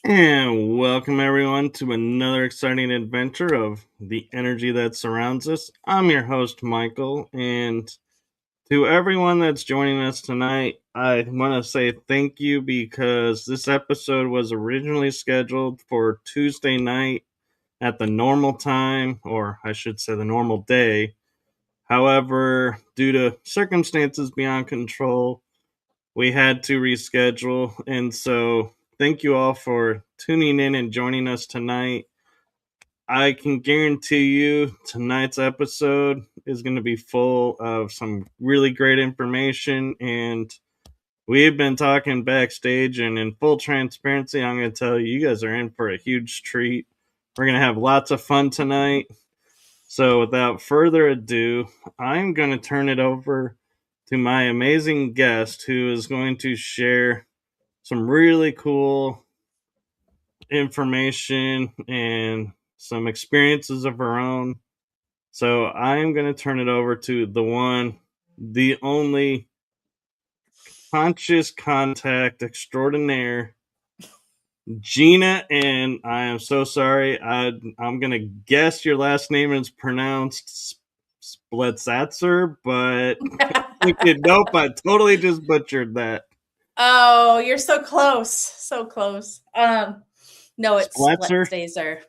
And welcome everyone to another exciting adventure of the energy that surrounds us. I'm your host, Michael, and to everyone that's joining us tonight, I want to say thank you because this episode was originally scheduled for Tuesday night at the normal time, or I should say the normal day. However, due to circumstances beyond control, we had to reschedule, and so thank you all for tuning in and joining us tonight. I can guarantee you tonight's episode is going to be full of some really great information, and we've been talking backstage, and in full transparency, I'm going to tell you, you guys are in for a huge treat. We're going to have lots of fun tonight. So without further ado, I'm going to turn it over to my amazing guest who is going to share some really cool information and some experiences of her own. So I'm going to turn it over to the one, the only conscious contact extraordinaire, Gina. And I am so sorry. I'm going to guess your last name is pronounced Splettstaszer, but nope, I totally just butchered that. Oh, you're so close. So close. No, it's Splettstaszer.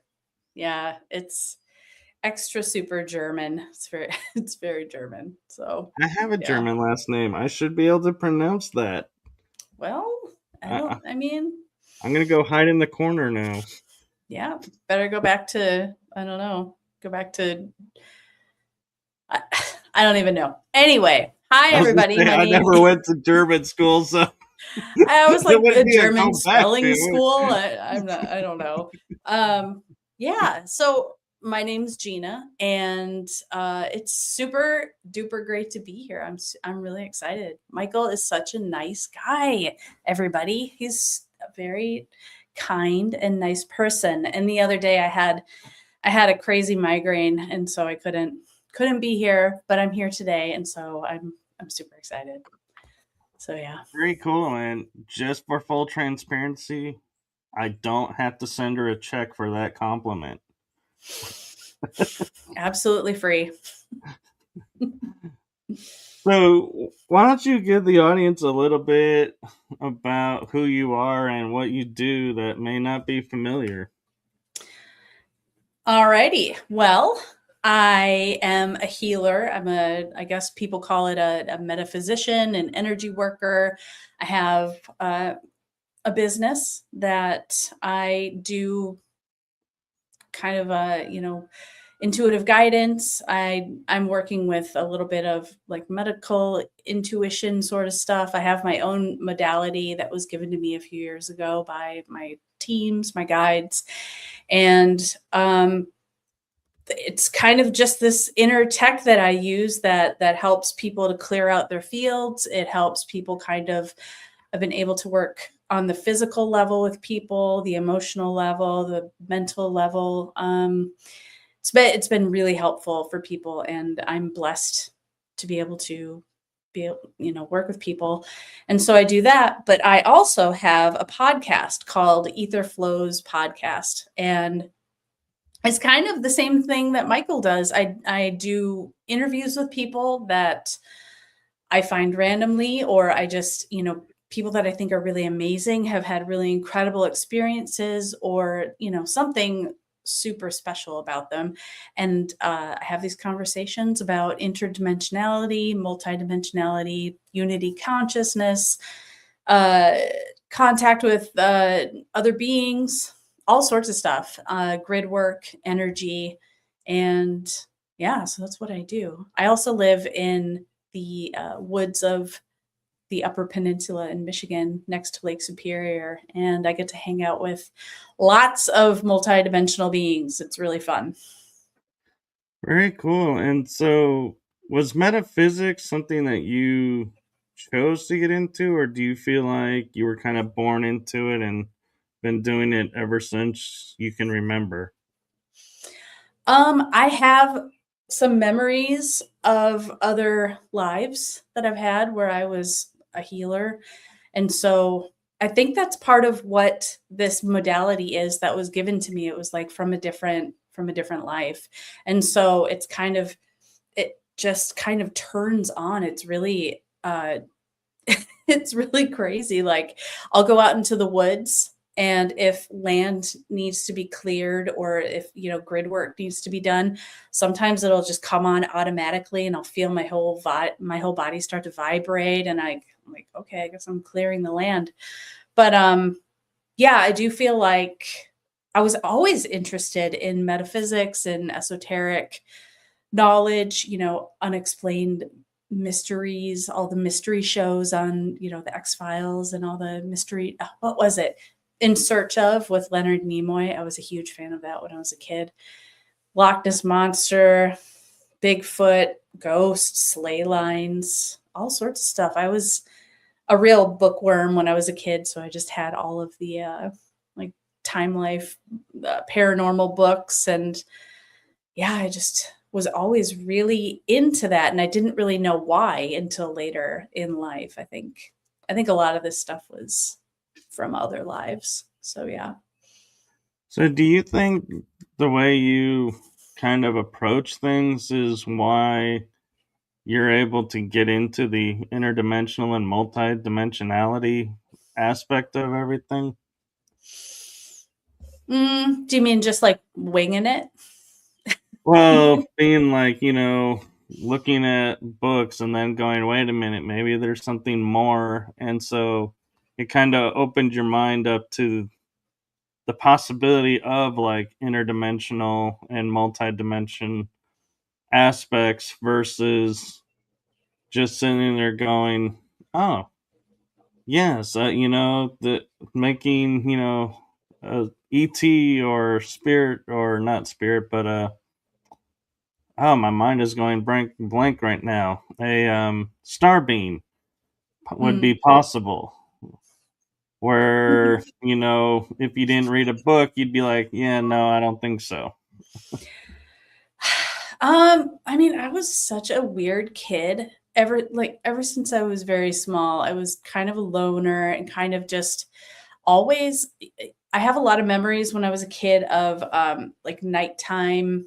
Yeah, it's extra super German. It's very German. So I have a German last name. I should be able to pronounce that. Well, I mean, I'm gonna go hide in the corner now. Yeah, better go back to, I don't know, I don't even know. Anyway, hi everybody. I never went to German school, so I was like a German spelling school. I don't know. Yeah. So my name's Gina, and it's super duper great to be here. I'm really excited. Michael is such a nice guy. Everybody, he's a very kind and nice person. And the other day I had a crazy migraine, and so I couldn't be here, but I'm here today, and so I'm super excited. So yeah. Very cool. And just for full transparency, I don't have to send her a check for that compliment. Absolutely free. So why don't you give the audience a little bit about who you are and what you do that may not be familiar? Alrighty. Well, I am a healer. I guess people call it a metaphysician, an energy worker. I have a business that I do kind of intuitive guidance. I'm working with a little bit of like medical intuition sort of stuff. I have my own modality that was given to me a few years ago by my teams, my guides. And it's kind of just this inner tech that I use that helps people to clear out their fields. It helps people I've been able to work on the physical level with people, the emotional level, the mental level. It's been really helpful for people, and I'm blessed to be able to work with people. And so I do that, but I also have a podcast called AetherFlows Podcast, and it's kind of the same thing that Michael does. I do interviews with people that I find randomly, or I just, people that I think are really amazing, have had really incredible experiences, or, something super special about them. And I have these conversations about interdimensionality, multidimensionality, unity consciousness, uh, contact with other beings, all sorts of stuff, grid work, energy. And yeah, so that's what I do. I also live in the woods of the Upper Peninsula in Michigan next to Lake Superior, and I get to hang out with lots of multidimensional beings. It's really fun. Very cool. And so, was metaphysics something that you chose to get into, or do you feel like you were kind of born into it and been doing it ever since you can remember? I have some memories of other lives that I've had where I was a healer. And so I think that's part of what this modality is that was given to me. It was like from a different life. And so it just kind of turns on. It's really it's really crazy. Like, I'll go out into the woods, and if land needs to be cleared, or if, grid work needs to be done, sometimes it'll just come on automatically, and I'll feel my whole body start to vibrate. And I'm like, okay, I guess I'm clearing the land. But yeah, I do feel like I was always interested in metaphysics and esoteric knowledge, unexplained mysteries, all the mystery shows on, the X-Files, and all the mystery, what was it? In Search Of with Leonard Nimoy. I was a huge fan of that when I was a kid. Loch Ness Monster, Bigfoot, ghosts, ley lines, all sorts of stuff. I was a real bookworm when I was a kid, so I just had all of the like Time Life, paranormal books, and yeah, I just was always really into that, and I didn't really know why until later in life. I think a lot of this stuff was from other lives. So yeah. So do you think the way you kind of approach things is why you're able to get into the interdimensional and multidimensionality aspect of everything? Do you mean just like winging it? Well, being like, looking at books and then going, wait a minute, maybe there's something more. And so it kind of opened your mind up to the possibility of like interdimensional and multidimension aspects versus just sitting there going, oh, yes, the making, ET or spirit, or not spirit, but oh, my mind is going blank right now. A star beam would be possible. Where, if you didn't read a book, you'd be like, yeah, no, I don't think so. I mean, I was such a weird kid. Ever since I was very small, I was kind of a loner, and kind of just always, I have a lot of memories when I was a kid of like nighttime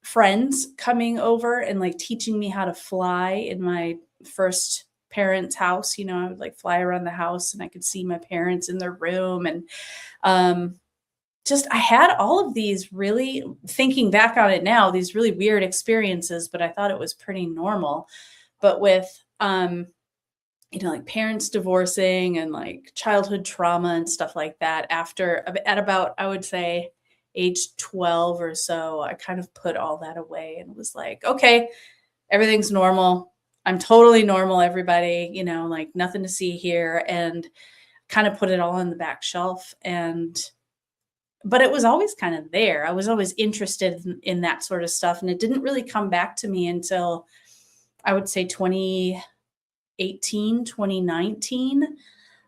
friends coming over and like teaching me how to fly in my first parents' house. I would like fly around the house, and I could see my parents in their room. And just, I had all of these really, thinking back on it now, these really weird experiences, but I thought it was pretty normal. But with, like parents divorcing and like childhood trauma and stuff like that, at about, I would say, age 12 or so, I kind of put all that away and was like, okay, everything's normal. I'm totally normal, everybody, like nothing to see here. And kind of put it all on the back shelf. but it was always kind of there. I was always interested in that sort of stuff. And it didn't really come back to me until I would say 2018, 2019.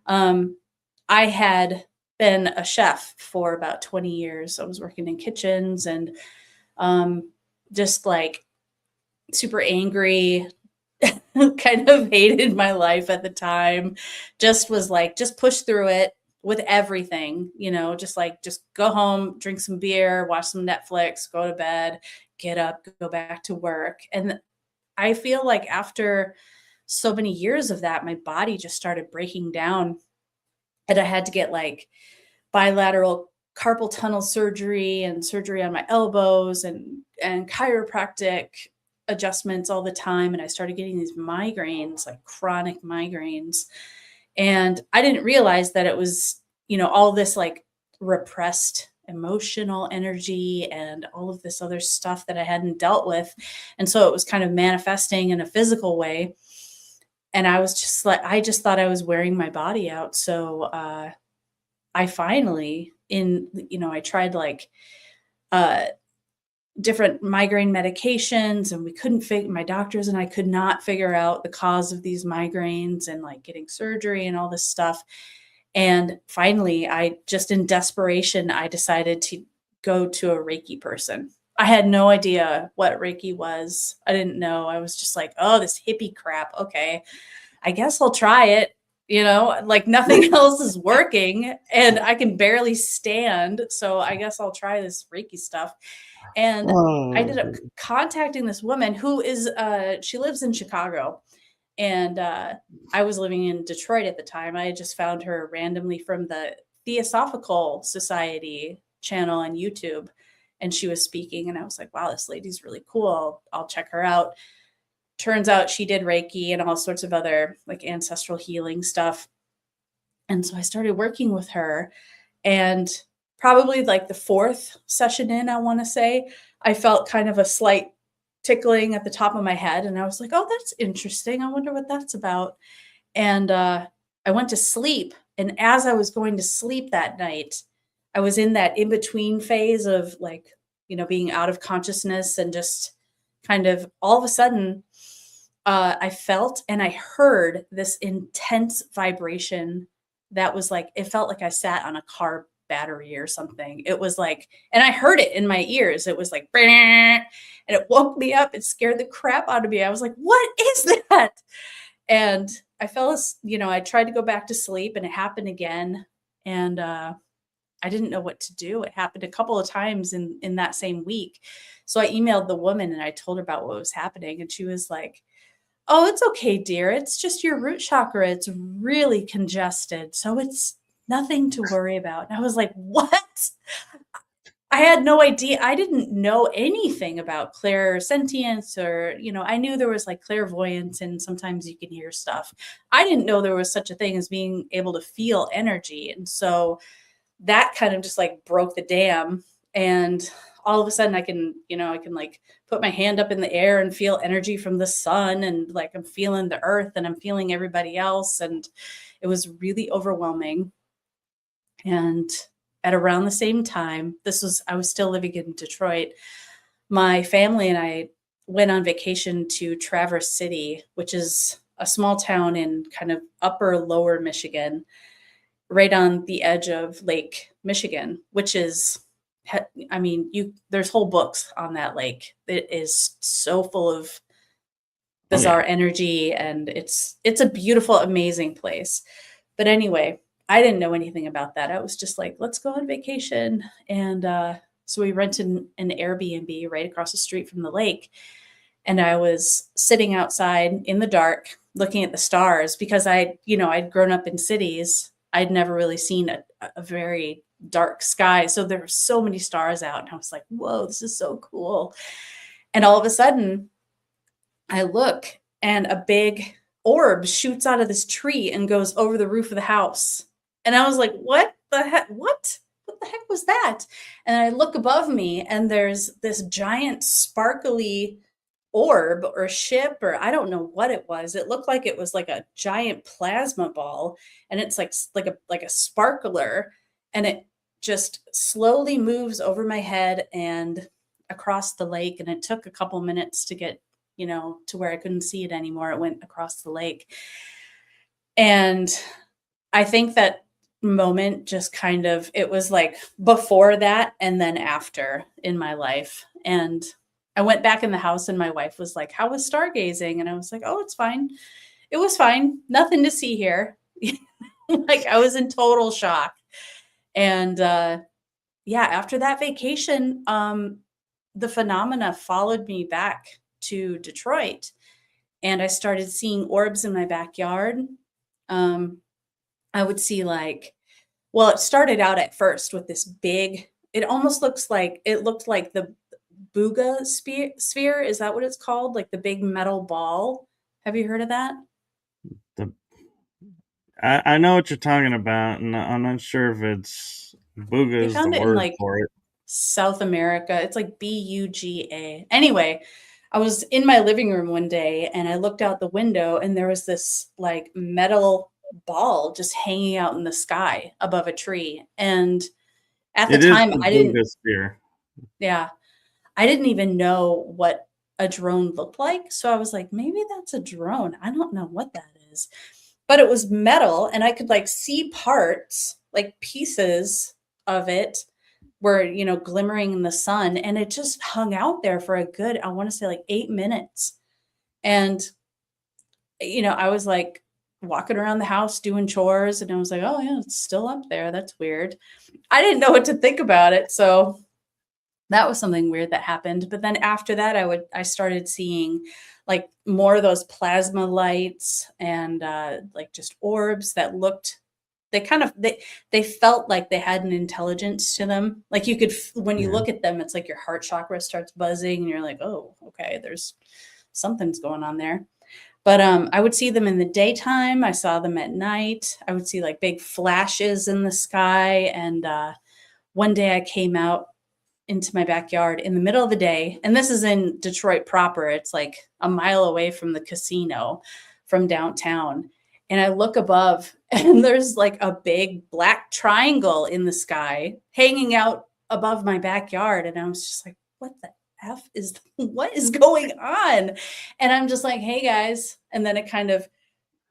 I had been a chef for about 20 years. I was working in kitchens and just like super angry, kind of hated my life at the time. Just was like, just push through it with everything, just go home, drink some beer, watch some Netflix, go to bed, get up, go back to work. And I feel like after so many years of that, my body just started breaking down, and I had to get like bilateral carpal tunnel surgery and surgery on my elbows and chiropractic adjustments all the time. And I started getting these migraines, like chronic migraines. And I didn't realize that it was, all this like repressed emotional energy and all of this other stuff that I hadn't dealt with. And so it was kind of manifesting in a physical way. And I was just like, I just thought I was wearing my body out. So I finally I tried like different migraine medications, and we couldn't my doctors and I could not figure out the cause of these migraines, and like getting surgery and all this stuff. And finally, I just in desperation, I decided to go to a Reiki person. I had no idea what Reiki was. I didn't know. I was just like, oh, this hippie crap. Okay, I guess I'll try it. Like nothing else is working and I can barely stand. So I guess I'll try this Reiki stuff. And I ended up contacting this woman who is, she lives in Chicago. And I was living in Detroit at the time. I just found her randomly from the Theosophical Society channel on YouTube. And she was speaking and I was like, wow, this lady's really cool. I'll check her out. Turns out she did Reiki and all sorts of other like ancestral healing stuff. And so I started working with her, and probably like the fourth session in, I want to say, I felt kind of a slight tickling at the top of my head. And I was like, oh, that's interesting. I wonder what that's about. And I went to sleep. And as I was going to sleep that night, I was in that in-between phase of like, being out of consciousness, and just kind of all of a sudden, I felt and I heard this intense vibration that was like, it felt like I sat on a car battery or something. It was like, and I heard it in my ears. It was like, and it woke me up. It scared the crap out of me. I was like, what is that? And I I tried to go back to sleep, and it happened again. And I didn't know what to do. It happened a couple of times in that same week. So I emailed the woman and I told her about what was happening. And she was like, oh, it's okay, dear. It's just your root chakra. It's really congested. So it's nothing to worry about. And I was like, what? I had no idea. I didn't know anything about clairsentience, or, I knew there was like clairvoyance and sometimes you can hear stuff. I didn't know there was such a thing as being able to feel energy. And so that kind of just like broke the dam. And all of a sudden I can like put my hand up in the air and feel energy from the sun, and like I'm feeling the earth and I'm feeling everybody else. And it was really overwhelming. And at around the same time, I was still living in Detroit. My family and I went on vacation to Traverse City, which is a small town in kind of lower Michigan, right on the edge of Lake Michigan, which is, there's whole books on that lake. It is so full of bizarre energy, and it's a beautiful, amazing place. But anyway, I didn't know anything about that. I was just like, let's go on vacation. And so we rented an Airbnb right across the street from the lake. And I was sitting outside in the dark looking at the stars, because I'd grown up in cities. I'd never really seen a very dark sky. So there were so many stars out, and I was like, whoa, this is so cool. And all of a sudden I look, and a big orb shoots out of this tree and goes over the roof of the house. And I was like, what the heck? What the heck was that? And I look above me, and there's this giant sparkly orb or ship, or I don't know what it was. It looked like it was like a giant plasma ball, and it's like a sparkler, and it just slowly moves over my head and across the lake. And it took a couple minutes to get, to where I couldn't see it anymore. It went across the lake. And I think that moment just kind of, it was like before that and then after in my life. And I went back in the house and my wife was like, how was stargazing? And I was like, oh, it's fine. It was fine. Nothing to see here. Like I was in total shock. And after that vacation, the phenomena followed me back to Detroit, and I started seeing orbs in my backyard. I would see it started out at first with this big, it looked like the Booga sphere. Is that what it's called? Like the big metal ball. Have you heard of that? I know what you're talking about, and I'm not sure if it's Booga is the word for it. South America. It's like Buga. Anyway, I was in my living room one day and I looked out the window and there was this like metal ball just hanging out in the sky above a tree. And at the time, I didn't even know what a drone looked like. So I was like, maybe that's a drone. I don't know what that is. But it was metal and I could like see parts, like pieces of it were, glimmering in the sun. And it just hung out there for a good, I want to say like 8 minutes. And, I was like walking around the house doing chores and I was like, oh yeah, it's still up there. That's weird. I didn't know what to think about it. So that was something weird that happened. But then after that, I started seeing like more of those plasma lights and like just orbs that looked, they felt like they had an intelligence to them. Like you could, when you look at them, it's like your heart chakra starts buzzing and you're like, oh, okay, there's something's going on there. But I would see them in the daytime. I saw them at night. I would see like big flashes in the sky. And one day I came out into my backyard in the middle of the day. And this is in Detroit proper. It's like a mile away from the casino from downtown. And I look above and there's like a big black triangle in the sky hanging out above my backyard. And I was just like, what the what is going on? And I'm just like, hey guys. And then it kind of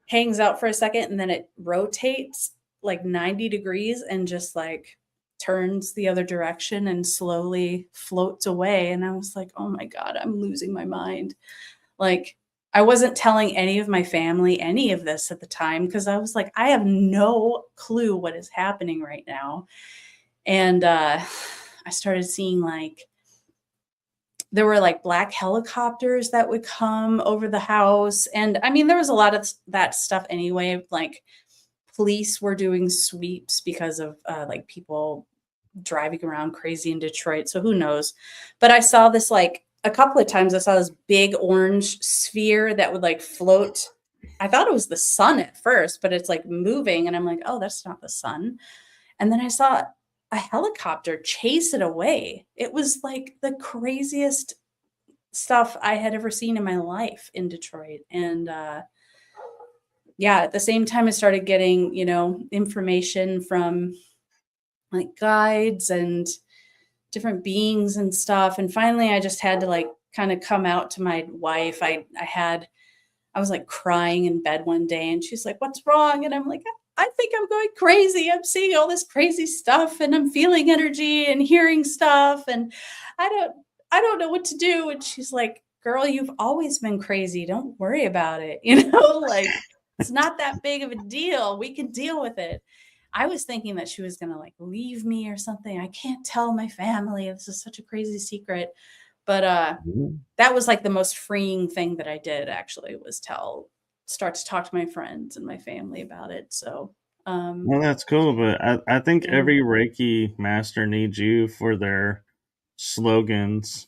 hangs out for a second and then it rotates like 90 degrees and just like turns the other direction and slowly floats away. And I was like, oh my God, I'm losing my mind. Like, I wasn't telling any of my family any of this at the time because I was like, I have no clue what is happening right now. And I started seeing like, there were like black helicopters that would come over the house. And I mean, there was a lot of that stuff anyway. Like police were doing sweeps because of like people driving around crazy in Detroit. So who knows? But I saw this like a couple of times. I saw this big orange sphere that would like float. I thought it was the sun at first, but it's like moving. And I'm like, oh, that's not the sun. And then I saw a helicopter chase it away. It was like the craziest stuff I had ever seen in my life in Detroit. And at the same time, I started getting, information from like guides and different beings and stuff. And finally, I just had to like kind of come out to my wife. I was like crying in bed one day and she's like, what's wrong? And I'm like, I think I'm going crazy. I'm seeing all this crazy stuff and I'm feeling energy and hearing stuff. And I don't know what to do. And she's like, girl, you've always been crazy. Don't worry about it. Like it's not that big of a deal. We can deal with it. I was thinking that she was going to like leave me or something. I can't tell my family. This is such a crazy secret. But that was like the most freeing thing that I did actually was start to talk to my friends and my family about it. So, well, that's cool. But I think every Reiki master needs you for their slogans.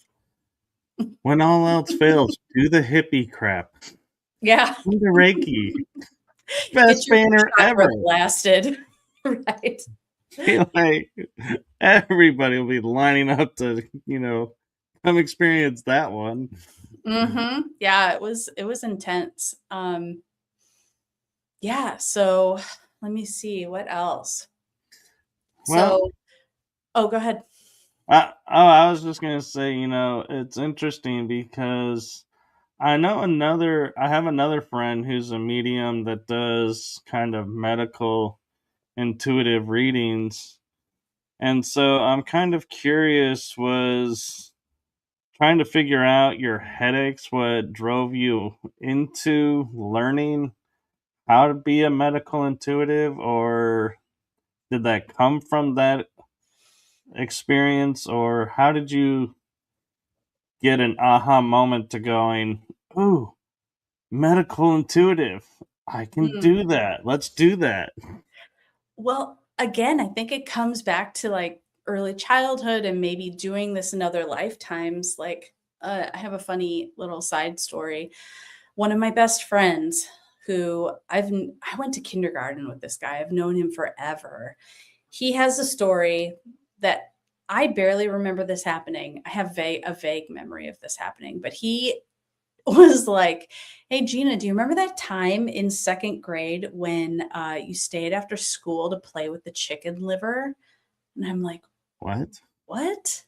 When all else fails, do the hippie crap. Yeah. Do the Reiki. Best banner ever. Blasted. Right. Like everybody will be lining up to, come experience that one. Mm-hmm. Yeah, it was intense. So let me see what else. Well, so Oh, go ahead. I was just going to say, it's interesting because I have another friend who's a medium that does kind of medical intuitive readings. And so I'm kind of curious, was trying to figure out your headaches what drove you into learning how to be a medical intuitive, or did that come from that experience, or how did you get an aha moment to going, ooh, medical intuitive, I can do that, let's do that? Well, again, I think it comes back to like early childhood and maybe doing this in other lifetimes. Like, I have a funny little side story. One of my best friends, I went to kindergarten with this guy. I've known him forever. He has a story that I barely remember this happening. I have a vague memory of this happening, but he was like, "Hey, Gina, do you remember that time in second grade when you stayed after school to play with the chicken liver?" And I'm like, What? "What?"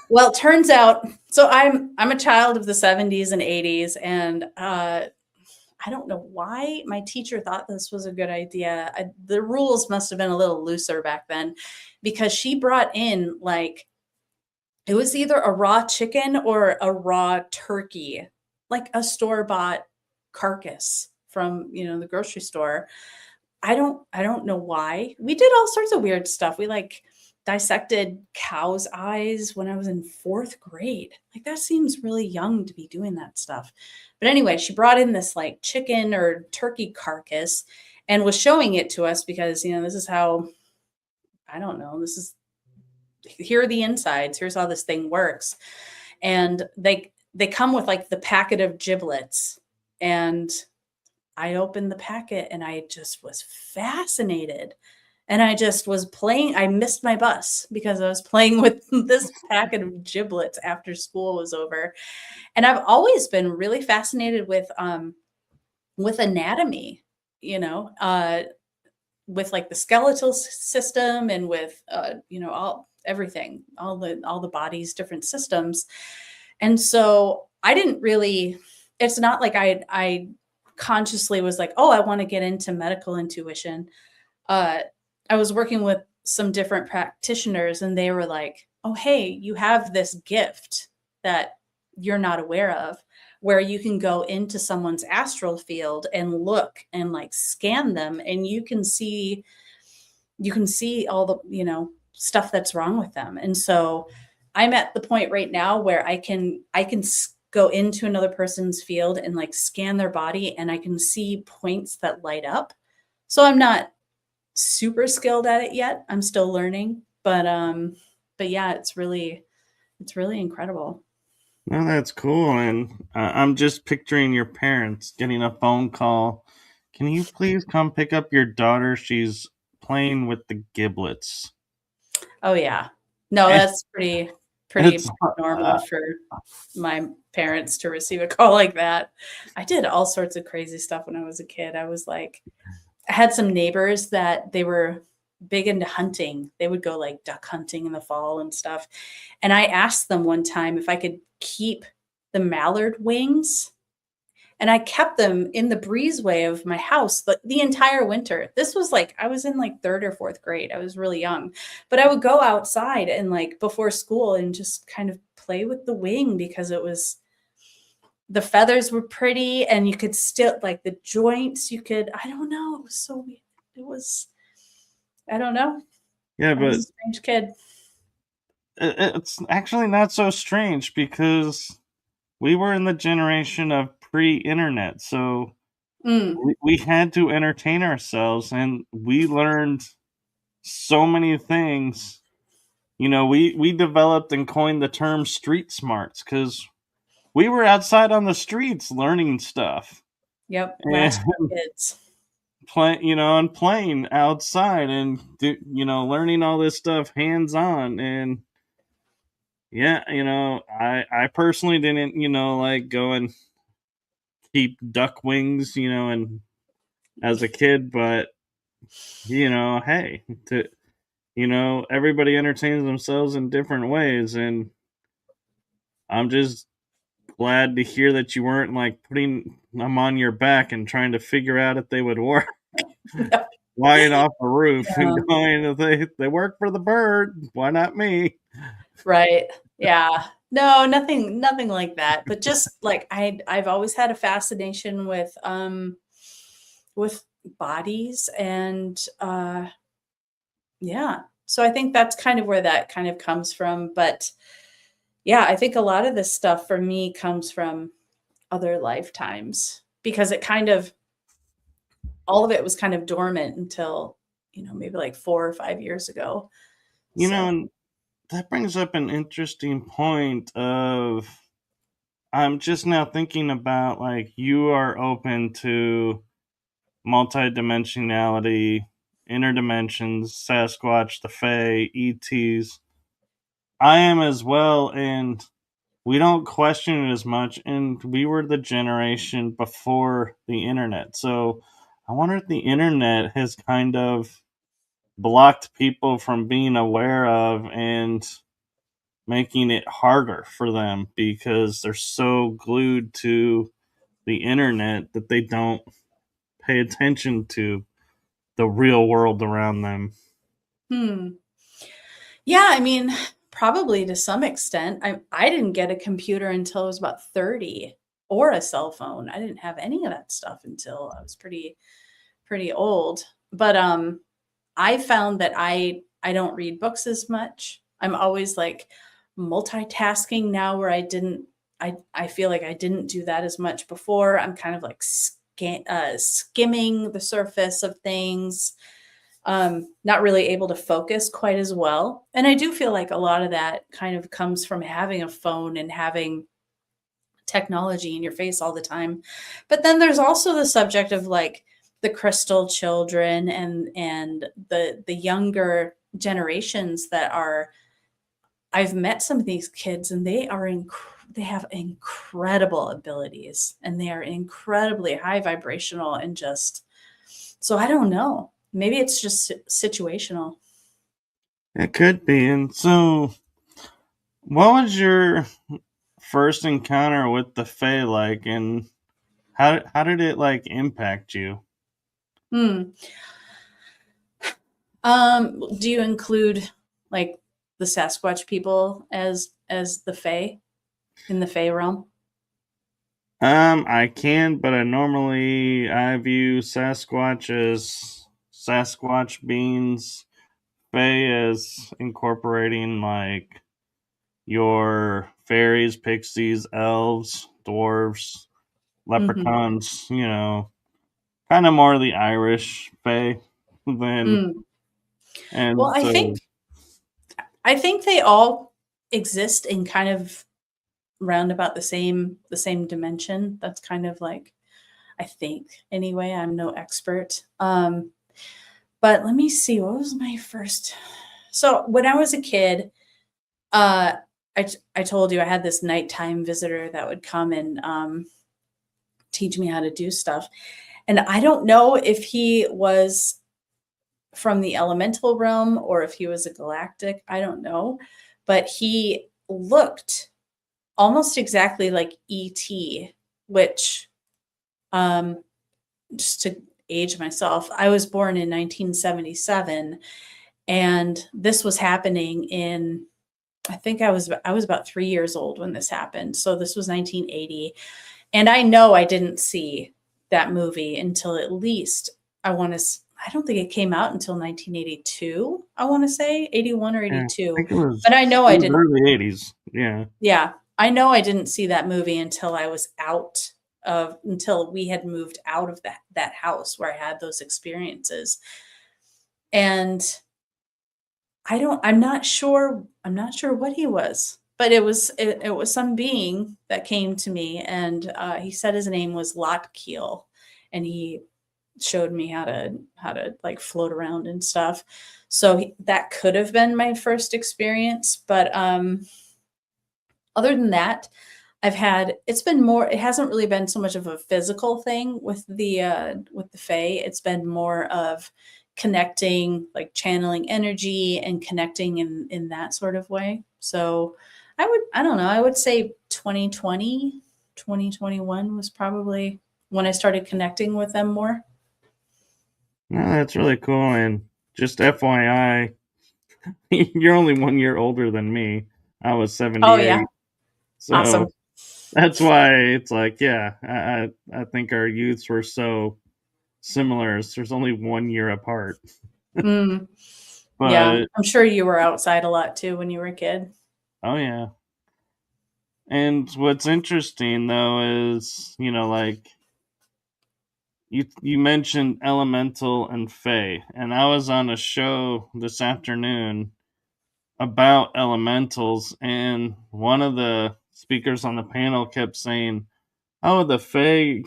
Well, it turns out, so I'm a child of the 70s and 80s, and I don't know why my teacher thought this was a good idea. The rules must have been a little looser back then, because she brought in like it was either a raw chicken or a raw turkey, like a store-bought carcass from, the grocery store. I don't know why. We did all sorts of weird stuff. We, like, dissected cows' eyes when I was in 4th grade. Like, that seems really young to be doing that stuff. But anyway, she brought in this, like, chicken or turkey carcass and was showing it to us because, this is how I don't know, here are the insides, here's how this thing works. And they come with like the packet of giblets, and I opened the packet and I just was fascinated. And I just was playing. I missed my bus because I was playing with this packet of giblets after school was over. And I've always been really fascinated with anatomy, you know, uh with like the skeletal system and with all everything, all the body's different systems. And so I didn't really, it's not like I consciously was like, oh, I want to get into medical intuition. uh I was working with some different practitioners and they were like, oh, hey, you have this gift that you're not aware of, where you can go into someone's astral field and look and like scan them, and you can see all the stuff that's wrong with them. And so I'm at the point right now where I can go into another person's field and like scan their body, and I can see points that light up. So I'm not super skilled at it yet. I'm still learning, but yeah, it's really incredible. Well, that's cool. And I'm just picturing your parents getting a phone call. Can you please come pick up your daughter? She's playing with the giblets. Oh yeah. No, And that's pretty it's normal for my parents to receive a call like that. I did all sorts of crazy stuff when I was a kid. I had some neighbors that they were big into hunting. They would go like duck hunting in the fall and stuff. And I asked them one time if I could keep the mallard wings, and I kept them in the breezeway of my house the entire winter. This was like I was in like 3rd or 4th grade. I was really young. But I would go outside and like before school and just kind of play with the wing because the feathers were pretty, and you could still like the joints, I don't know, it was so weird. It was I don't know. yeah, I was but a strange kid. it's actually not so strange because we were in the generation of pre-internet, so Mm, we had to entertain ourselves, and we learned so many things. We developed and coined the term street smarts because we were outside on the streets learning stuff yep, and last for kids. playing outside and learning all this stuff hands on. And yeah, I personally didn't like go and keep duck wings, and as a kid, but hey, everybody entertains themselves in different ways, and I'm just glad to hear that you weren't like putting them on your back and trying to figure out if they would work. Flying off a roof and going, they work for the bird. Why not me? Right. Yeah. No, nothing like that. But just like I've always had a fascination with bodies and yeah. So I think that's kind of where that kind of comes from. But yeah, I think a lot of this stuff for me comes from other lifetimes because it kind of all of it was kind of dormant until, maybe like 4 or 5 years ago. And that brings up an interesting point of I'm just now thinking about like you are open to multidimensionality, interdimensions, Sasquatch, the Fae, ETs. I am as well, and we don't question it as much, and we were the generation before the internet. So I wonder if the internet has kind of blocked people from being aware of and making it harder for them because they're so glued to the internet that they don't pay attention to the real world around them. Yeah, I mean, probably to some extent. I didn't get a computer until I was about 30 or a cell phone. I didn't have any of that stuff until I was pretty old. But I found that I don't read books as much. I'm always like multitasking now where I feel like I didn't do that as much before. I'm kind of like skimming the surface of things. Not really able to focus quite as well. And I do feel like a lot of that kind of comes from having a phone and having technology in your face all the time. But then there's also the subject of like the crystal children and the younger generations that are I've met some of these kids and they have incredible abilities and they are incredibly high vibrational and just so I don't know. Maybe it's just situational. It could be. And so, what was your first encounter with the Fae like, and how did it like impact you? Do you include like the Sasquatch people as the Fae in the Fae realm? I can, but I view Sasquatch as Sasquatch beings, Fae as incorporating like your fairies, pixies, elves, dwarves, leprechauns, kind of more the Irish Fae than and Well, so I think they all exist in kind of round about the same dimension. That's kind of like I think anyway. I'm no expert. But let me see. What was my first? So when I was a kid, I told you I had this nighttime visitor that would come and teach me how to do stuff. And I don't know if he was from the elemental realm or if he was a galactic. I don't know. But he looked almost exactly like E.T., which, just to age myself, I was born in 1977. And this was happening in, I think I was about 3 years old when this happened. So this was 1980. And I know I didn't see that movie until at least I don't think it came out until 1982. I want to say 81 or 82. But I know I didn't. Early 80s. Yeah. Yeah. I know I didn't see that movie until until we had moved out of that house where I had those experiences. And I'm not sure what he was, but it was some being that came to me and he said his name was Lotkeel and he showed me how to like float around and stuff. So that could have been my first experience, but other than that, it hasn't really been so much of a physical thing with the Fae. It's been more of connecting, like channeling energy and connecting in that sort of way. So I don't know, I would say 2020, 2021 was probably when I started connecting with them more. No, that's really cool. And just FYI, you're only 1 year older than me. I was 78. Oh yeah. So Awesome. that's why it's like, yeah, I think our youths were so similar. There's only 1 year apart. Mm. Yeah, But I'm sure you were outside a lot too when you were a kid. oh yeah. And what's interesting though is, like you mentioned elemental and fae, and I was on a show this afternoon about elementals, and one of the speakers on the panel kept saying, "Oh, the fae,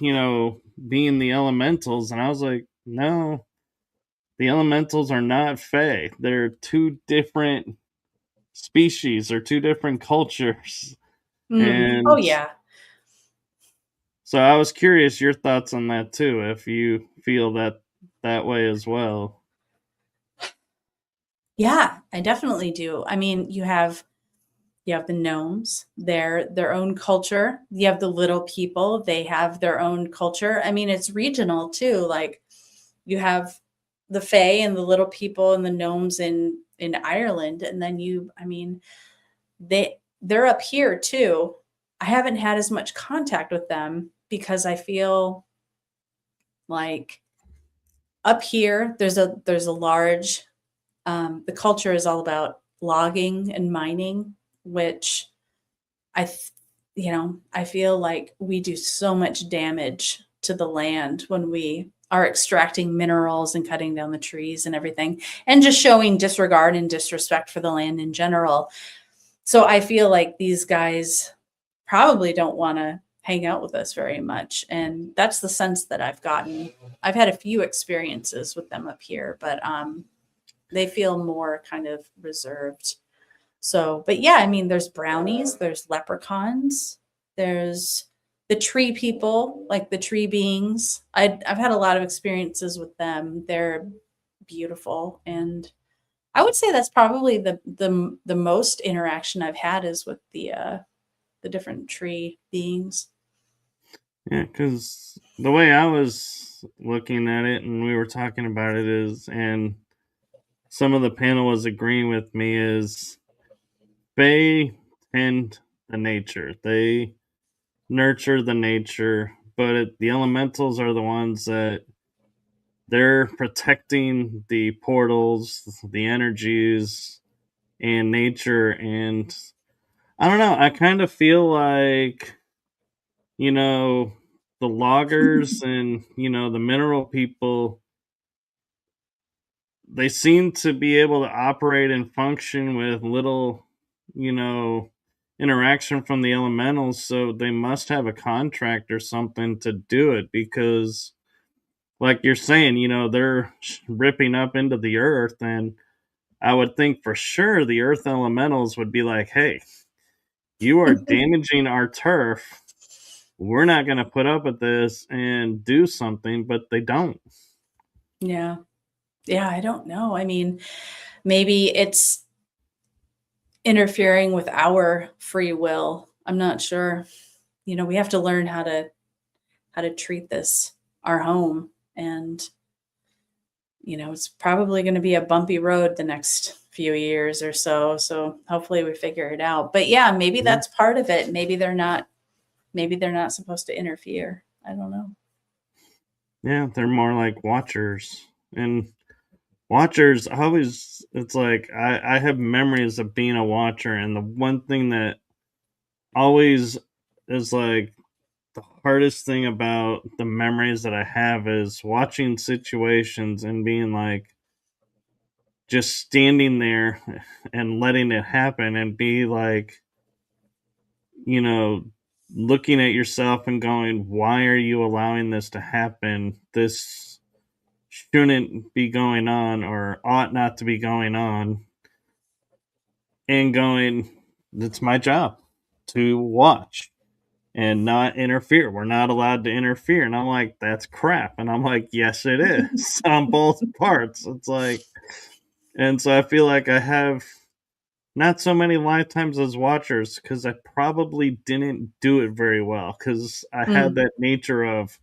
being the elementals," and I was like, "No, the elementals are not fae. They're two different species or two different cultures." Oh And yeah. so I was curious your thoughts on that too, if you feel that way as well. Yeah, I definitely do. I mean, you have the gnomes, their own culture. You have the little people, they have their own culture. I mean, it's regional too. Like you have the Fae and the little people and the gnomes in Ireland, and then I mean, they're up here too. I haven't had as much contact with them because I feel like up here there's a large the culture is all about logging and mining, which I I feel like we do so much damage to the land when we are extracting minerals and cutting down the trees and everything, and just showing disregard and disrespect for the land in general. So I feel like these guys probably don't want to hang out with us very much. And that's the sense that I've gotten. I've had a few experiences with them up here, but they feel more kind of reserved. So, but yeah, I mean, there's brownies, there's leprechauns, there's the tree people, like the tree beings. I've had a lot of experiences with them. They're beautiful, and I would say that's probably the most interaction I've had is with the different tree beings. Yeah, because the way I was looking at it and we were talking about it is, and some of the panel was agreeing with me, is they tend the nature. They nurture the nature, but the elementals are the ones that they're protecting the portals, the energies, and nature. And I don't know, I kind of feel like, you know, the loggers and, the mineral people, they seem to be able to operate and function with little, you know, interaction from the elementals. So they must have a contract or something to do it because, like you're saying, they're ripping up into the earth. And I would think for sure the earth elementals would be like, hey, you are damaging our turf. We're not going to put up with this and do something, but they don't. Yeah. Yeah, I don't know. I mean, maybe it's interfering with our free will. I'm not sure. We have to learn how to treat this our home, and it's probably going to be a bumpy road the next few years or so hopefully we figure it out. But yeah, maybe that's part of it. Maybe they're not supposed to interfere. I don't know. Yeah, they're more like watchers. And watchers always, it's like I have memories of being a watcher, and the one thing that always is like the hardest thing about the memories that I have is watching situations and being like just standing there and letting it happen and be like, you know, looking at yourself and going, why are you allowing this to happen? This shouldn't be going on or ought not to be going on. And going, it's my job to watch. and not interfere. We're not allowed to interfere. And I'm like, that's crap. And I'm like, yes, it is on both parts. It's like, and so I feel like I have not so many lifetimes as watchers because I probably didn't do it very well because I had that nature of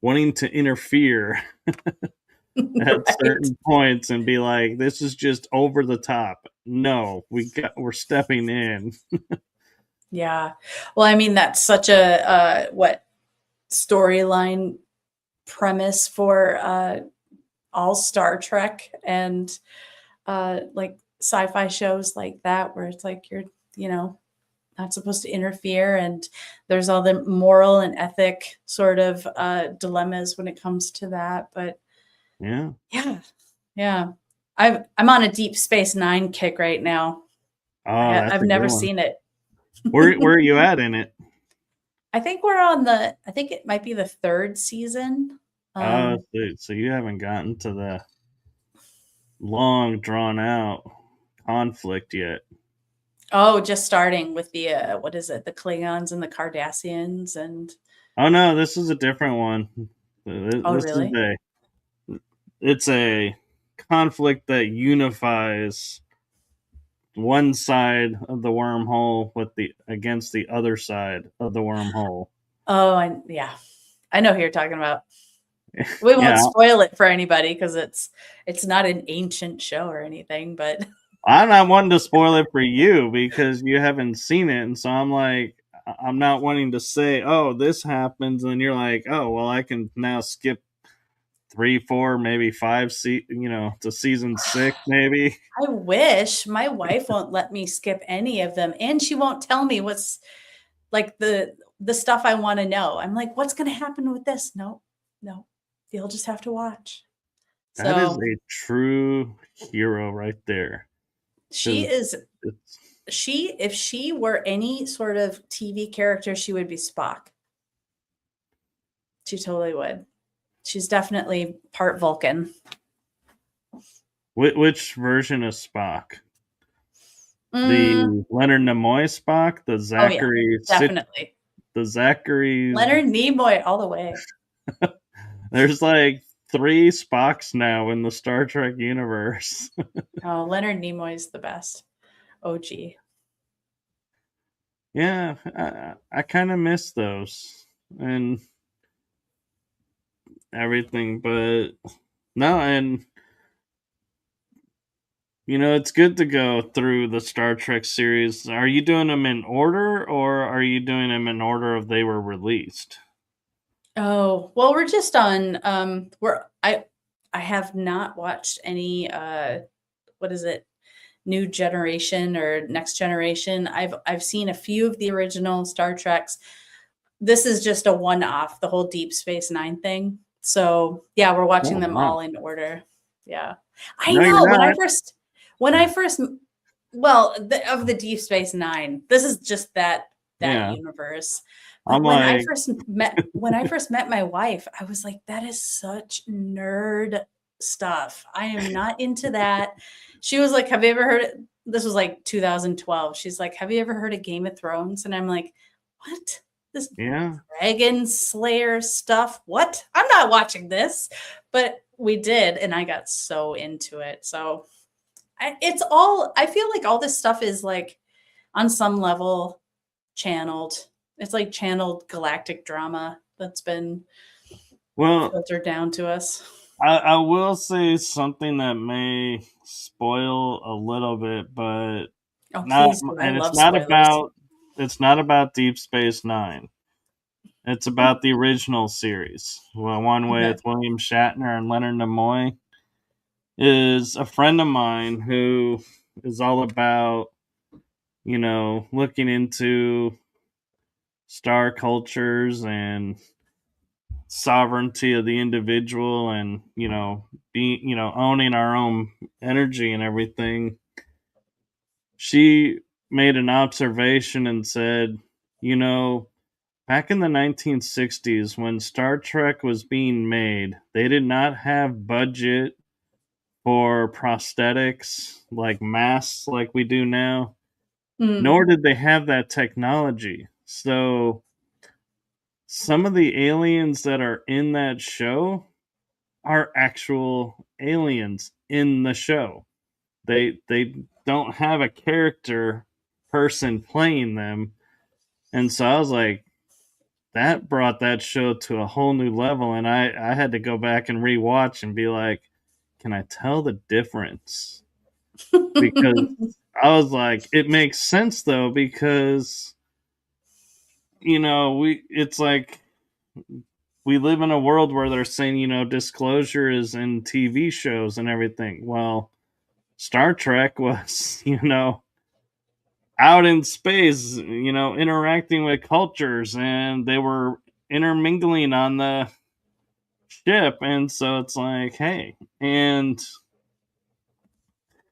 wanting to interfere at certain points and be like, this is just over the top. No, we're stepping in. Yeah. Well, I mean, that's such a storyline premise for all Star Trek and like sci-fi shows like that, where it's like you're, not supposed to interfere, and there's all the moral and ethic sort of dilemmas when it comes to that. But yeah. I'm on a Deep Space Nine kick right now. Oh, I've never seen it. Where are you at in it? I think we're on I think it might be the 3rd season. So you haven't gotten to the long drawn out conflict yet. Oh, just starting with the what is it? The Klingons and the Cardassians and. Oh no, this is a different one. Really? It's a conflict that unifies one side of the wormhole against the other side of the wormhole. Oh, I know who you're talking about. We won't spoil it for anybody because it's not an ancient show or anything, but I'm not wanting to spoil it for you because you haven't seen it, and so I'm like, I'm not wanting to say, oh, this happens, and you're like, oh, well, I can now skip 3, 4, maybe 5, to season 6, maybe. I wish. My wife won't let me skip any of them, and she won't tell me what's like the stuff I want to know. I'm like, what's going to happen with this? No, you'll just have to watch. That is a true hero right there. She is. If she were any sort of TV character, she would be Spock. She totally would. She's definitely part Vulcan. Which version of Spock? The Leonard Nimoy Spock, the Zachary, definitely. The Zachary Leonard Nimoy all the way. There's like 3 Spocks now in the Star Trek universe. Oh, Leonard Nimoy's the best. OG. Yeah, I kind of miss those and everything, but no, and it's good to go through the Star Trek series. Are you doing them in order, or are you doing them in order of they were released? Oh, well, we're just on I have not watched any what is it? New Generation or Next Generation. I've seen a few of the original Star Treks. This is just a one-off, the whole Deep Space Nine thing. So yeah, we're watching them all in order. Yeah, I know. When I first, well, of the Deep Space Nine, this is just that universe. But when I first met my wife, I was like, that is such nerd stuff. I am not into that. She was like, have you ever heard it? This was like 2012. She's like, have you ever heard of Game of Thrones? And I'm like, what? This dragon slayer stuff? What? I'm not watching this. But we did, and I got so into it. So I feel like all this stuff is like on some level channeled. It's like channeled galactic drama that's been filtered down to us. I will say something that may spoil a little bit, but it's not about Deep Space Nine. It's about the original series. Well, one with William Shatner and Leonard Nimoy is a friend of mine who is all about, looking into star cultures and sovereignty of the individual and being owning our own energy and everything. She made an observation and said, back in the 1960s when Star Trek was being made, they did not have budget for prosthetics like masks like we do now, nor did they have that technology. So some of the aliens that are in that show are actual aliens in the show. They don't have a character person playing them. And so I was like, that brought that show to a whole new level. And I had to go back and rewatch and be like, can I tell the difference? Because I was like, it makes sense though, because it's like we live in a world where they're saying, disclosure is in TV shows and everything. Well, Star Trek was, out in space, interacting with cultures, and they were intermingling on the ship. And so it's like, hey, and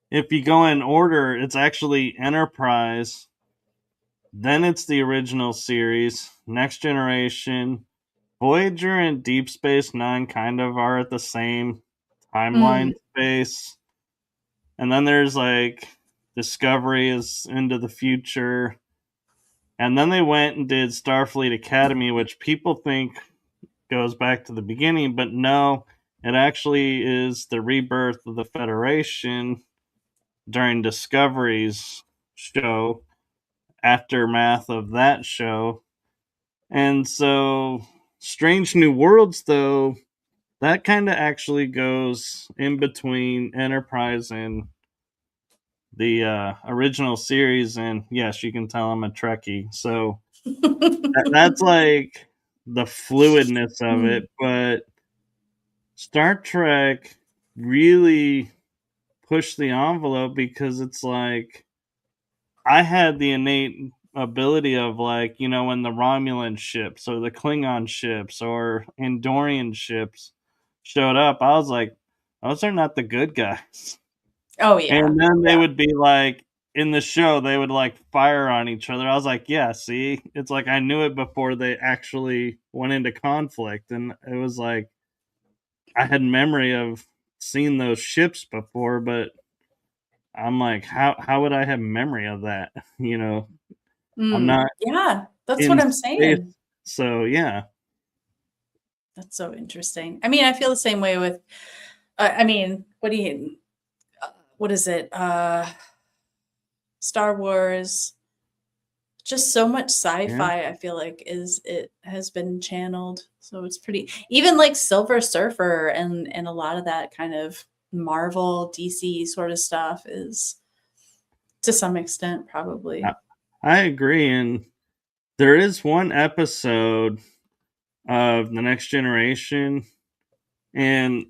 if you go in order, it's actually Enterprise, then it's the original series, Next Generation, Voyager, and Deep Space Nine kind of are at the same timeline space. And then there's like Discovery is into the future. And then they went and did Starfleet Academy, which people think goes back to the beginning, but no, it actually is the rebirth of the Federation during Discovery's show, aftermath of that show. And so Strange New Worlds, though, that kind of actually goes in between Enterprise and the original series. And yes, you can tell I'm a Trekkie. So that's like the fluidness of it. But Star Trek really pushed the envelope, because it's like I had the innate ability of, like, when the Romulan ships or the Klingon ships or Andorian ships showed up, I was like, those are not the good guys. Oh, yeah. And then they would be like, in the show, they would like fire on each other. I was like, yeah, see, it's like I knew it before they actually went into conflict. And it was like, I had memory of seeing those ships before, but I'm like, how would I have memory of that? I'm not. Yeah, that's what I'm saying. So yeah, that's so interesting. I mean, I feel the same way with. I mean, what is it? Star Wars. Just so much sci-fi. I feel like it has been channeled, so it's pretty. Even like Silver Surfer and a lot of that kind of Marvel, DC sort of stuff is, to some extent, probably. I agree, and there is one episode of The Next Generation, and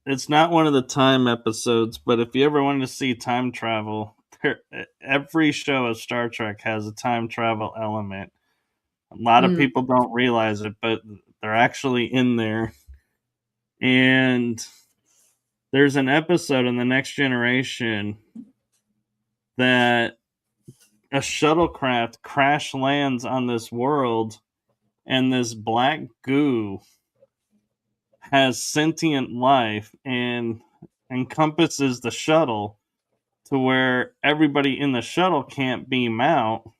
it's not one of the time episodes, but if you ever wanted to see time travel, every show of Star Trek has a time travel element. A lot of people don't realize it, but they're actually in there. And there's an episode in The Next Generation that a shuttlecraft crash lands on this world, and this black goo has sentient life and encompasses the shuttle to where everybody in the shuttle can't beam out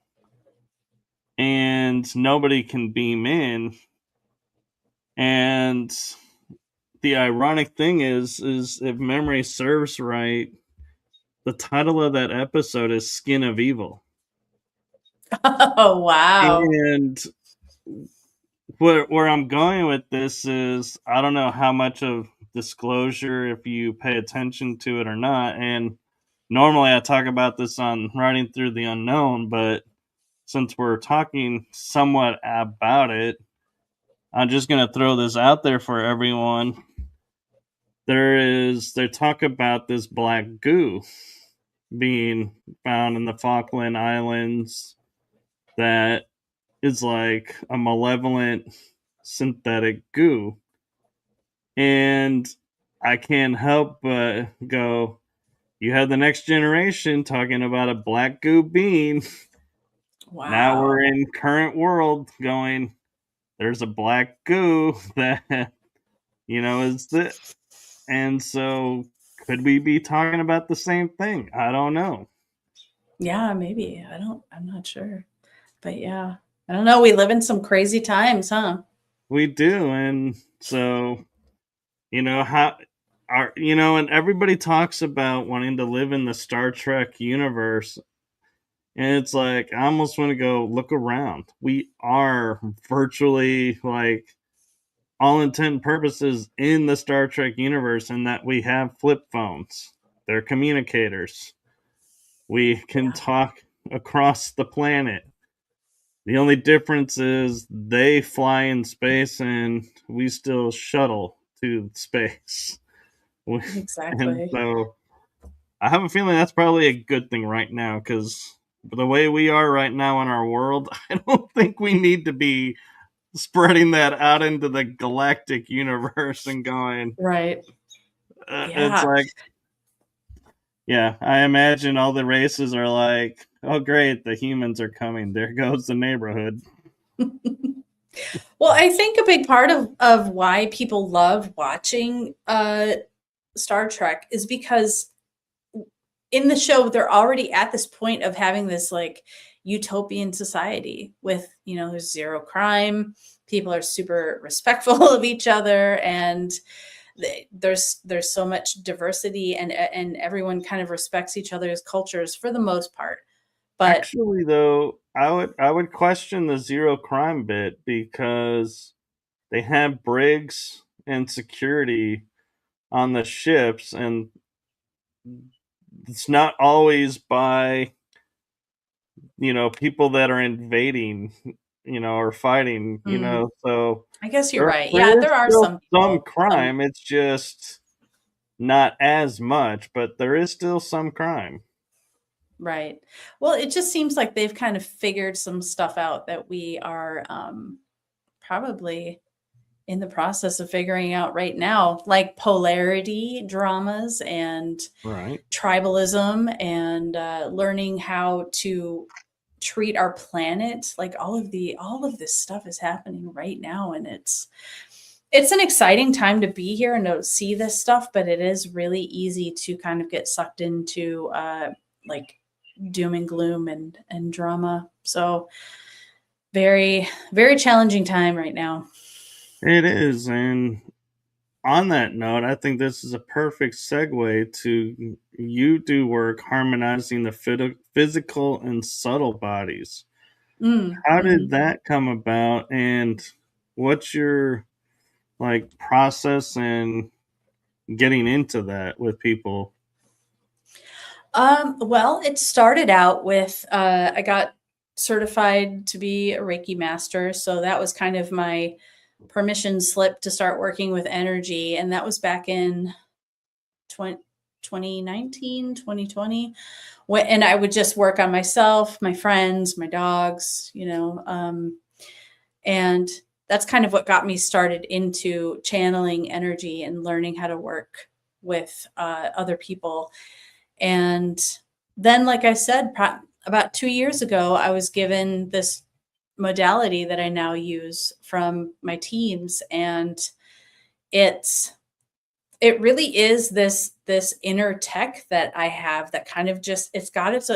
and nobody can beam in. And the ironic thing is if memory serves right, the title of that episode is Skin of Evil. Oh, wow. And where I'm going with this is, I don't know how much of disclosure, if you pay attention to it or not. And normally I talk about this on Writing Through the Unknown, but since we're talking somewhat about it, I'm just going to throw this out there for everyone. They talk about this black goo being found in the Falkland Islands that is like a malevolent synthetic goo. And I can't help but go, you have The Next Generation talking about a black goo being. Wow. Now we're in current world going, there's a black goo that, is the. And so could we be talking about the same thing? I don't know. Yeah, maybe. I'm not sure. But yeah, I don't know. We live in some crazy times, huh? We do. And so, and everybody talks about wanting to live in the Star Trek universe. And it's like, I almost want to go look around. We are virtually, like, all intent and purposes in the Star Trek universe, in that we have flip phones. They're communicators. We can talk across the planet. The only difference is they fly in space and we still shuttle to space. Exactly. And so I have a feeling that's probably a good thing right now, because the way we are right now in our world, I don't think we need to be spreading that out into the galactic universe and going. Right. It's like, yeah, I imagine all the races are like, oh, great, the humans are coming. There goes the neighborhood. Well, I think a big part of why people love watching Star Trek is because in the show, they're already at this point of having this like utopian society with, there's zero crime. People are super respectful of each other, and there's so much diversity, and everyone kind of respects each other's cultures for the most part. But actually, though, I would question the zero crime bit, because they have brigs and security on the ships, and it's not always by people that are invading, or fighting, so I guess you're right. Yeah, there are some crime. It's just not as much, but there is still some crime. Right. Well, it just seems like they've kind of figured some stuff out that we are probably in the process of figuring out right now, like polarity dramas and tribalism, and learning how to treat our planet. Like all of this stuff is happening right now, and it's an exciting time to be here and to see this stuff, but it is really easy to kind of get sucked into like doom and gloom and drama. So very, very challenging time right now. It is. And on that note, I think this is a perfect segue to, you do work harmonizing the physical and subtle bodies. How did that come about, and what's your process in getting into that with people? Well, it started out with I got certified to be a Reiki master, so that was kind of my permission slip to start working with energy, and that was back in 2019, 2020. And I would just work on myself, my friends, my dogs, and that's kind of what got me started into channeling energy and learning how to work with other people. And then, like I said, about 2 years ago, I was given this modality that I now use from my teams. And it really is this inner tech that I have that kind of just, it's got its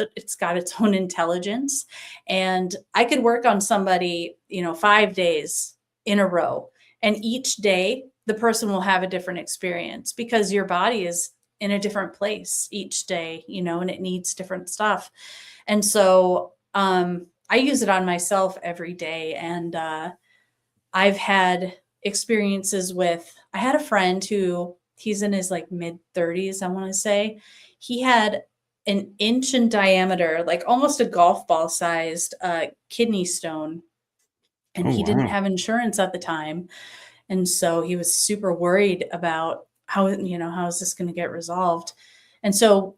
own intelligence. And I could work on somebody, 5 days in a row. And each day the person will have a different experience, because your body is in a different place each day, and it needs different stuff. And so I use it on myself every day. And I've had experiences I had a friend who, he's in his mid 30s, I want to say. He had an inch in diameter, like almost a golf ball sized kidney stone. And he didn't have insurance at the time. And so he was super worried about how is this going to get resolved? And so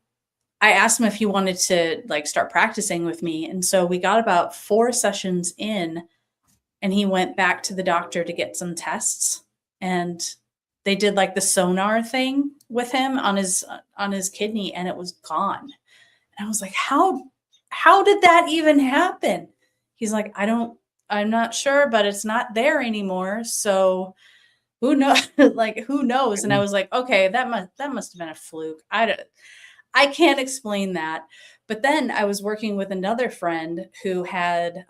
I asked him if he wanted to start practicing with me. And so we got about 4 sessions in, and he went back to the doctor to get some tests, and they did the sonar thing with him on his kidney, and it was gone. And I was like, how did that even happen? He's like, I'm not sure, but it's not there anymore. So who knows? Who knows? And I was like, okay, that must have been a fluke. I can't explain that. But then I was working with another friend who had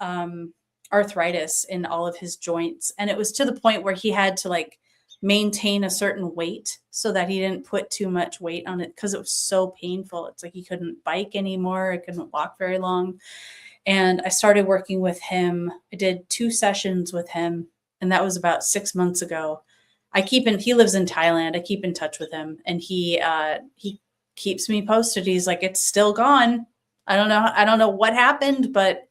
arthritis in all of his joints. And it was to the point where he had to like maintain a certain weight so that he didn't put too much weight on it because it was so painful. It's like he couldn't bike anymore. I couldn't walk very long. And I started working with him. I did 2 sessions with him, and that was about 6 months ago. He lives in Thailand. I keep in touch with him, and he keeps me posted. He's like, it's still gone. I don't know what happened, but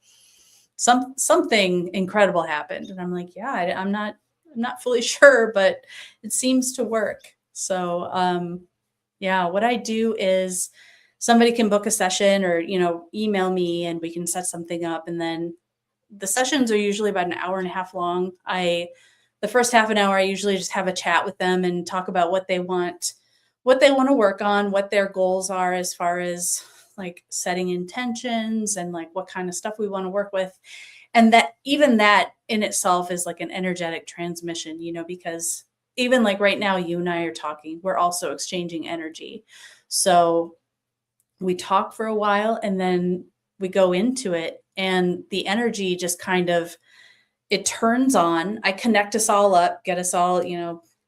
something incredible happened. And I'm like, yeah, I'm not fully sure, but it seems to work. So, yeah, what I do is somebody can book a session or, email me and we can set something up. And then the sessions are usually about an hour and a half long. The first half an hour, I usually just have a chat with them and talk about what they want to work on, what their goals are as far as like setting intentions and like what kind of stuff we want to work with. And that in itself is like an energetic transmission, because even like right now, you and I are talking, we're also exchanging energy. So we talk for a while and then we go into it, and the energy just kind of, it turns on. I connect us all up, get us all,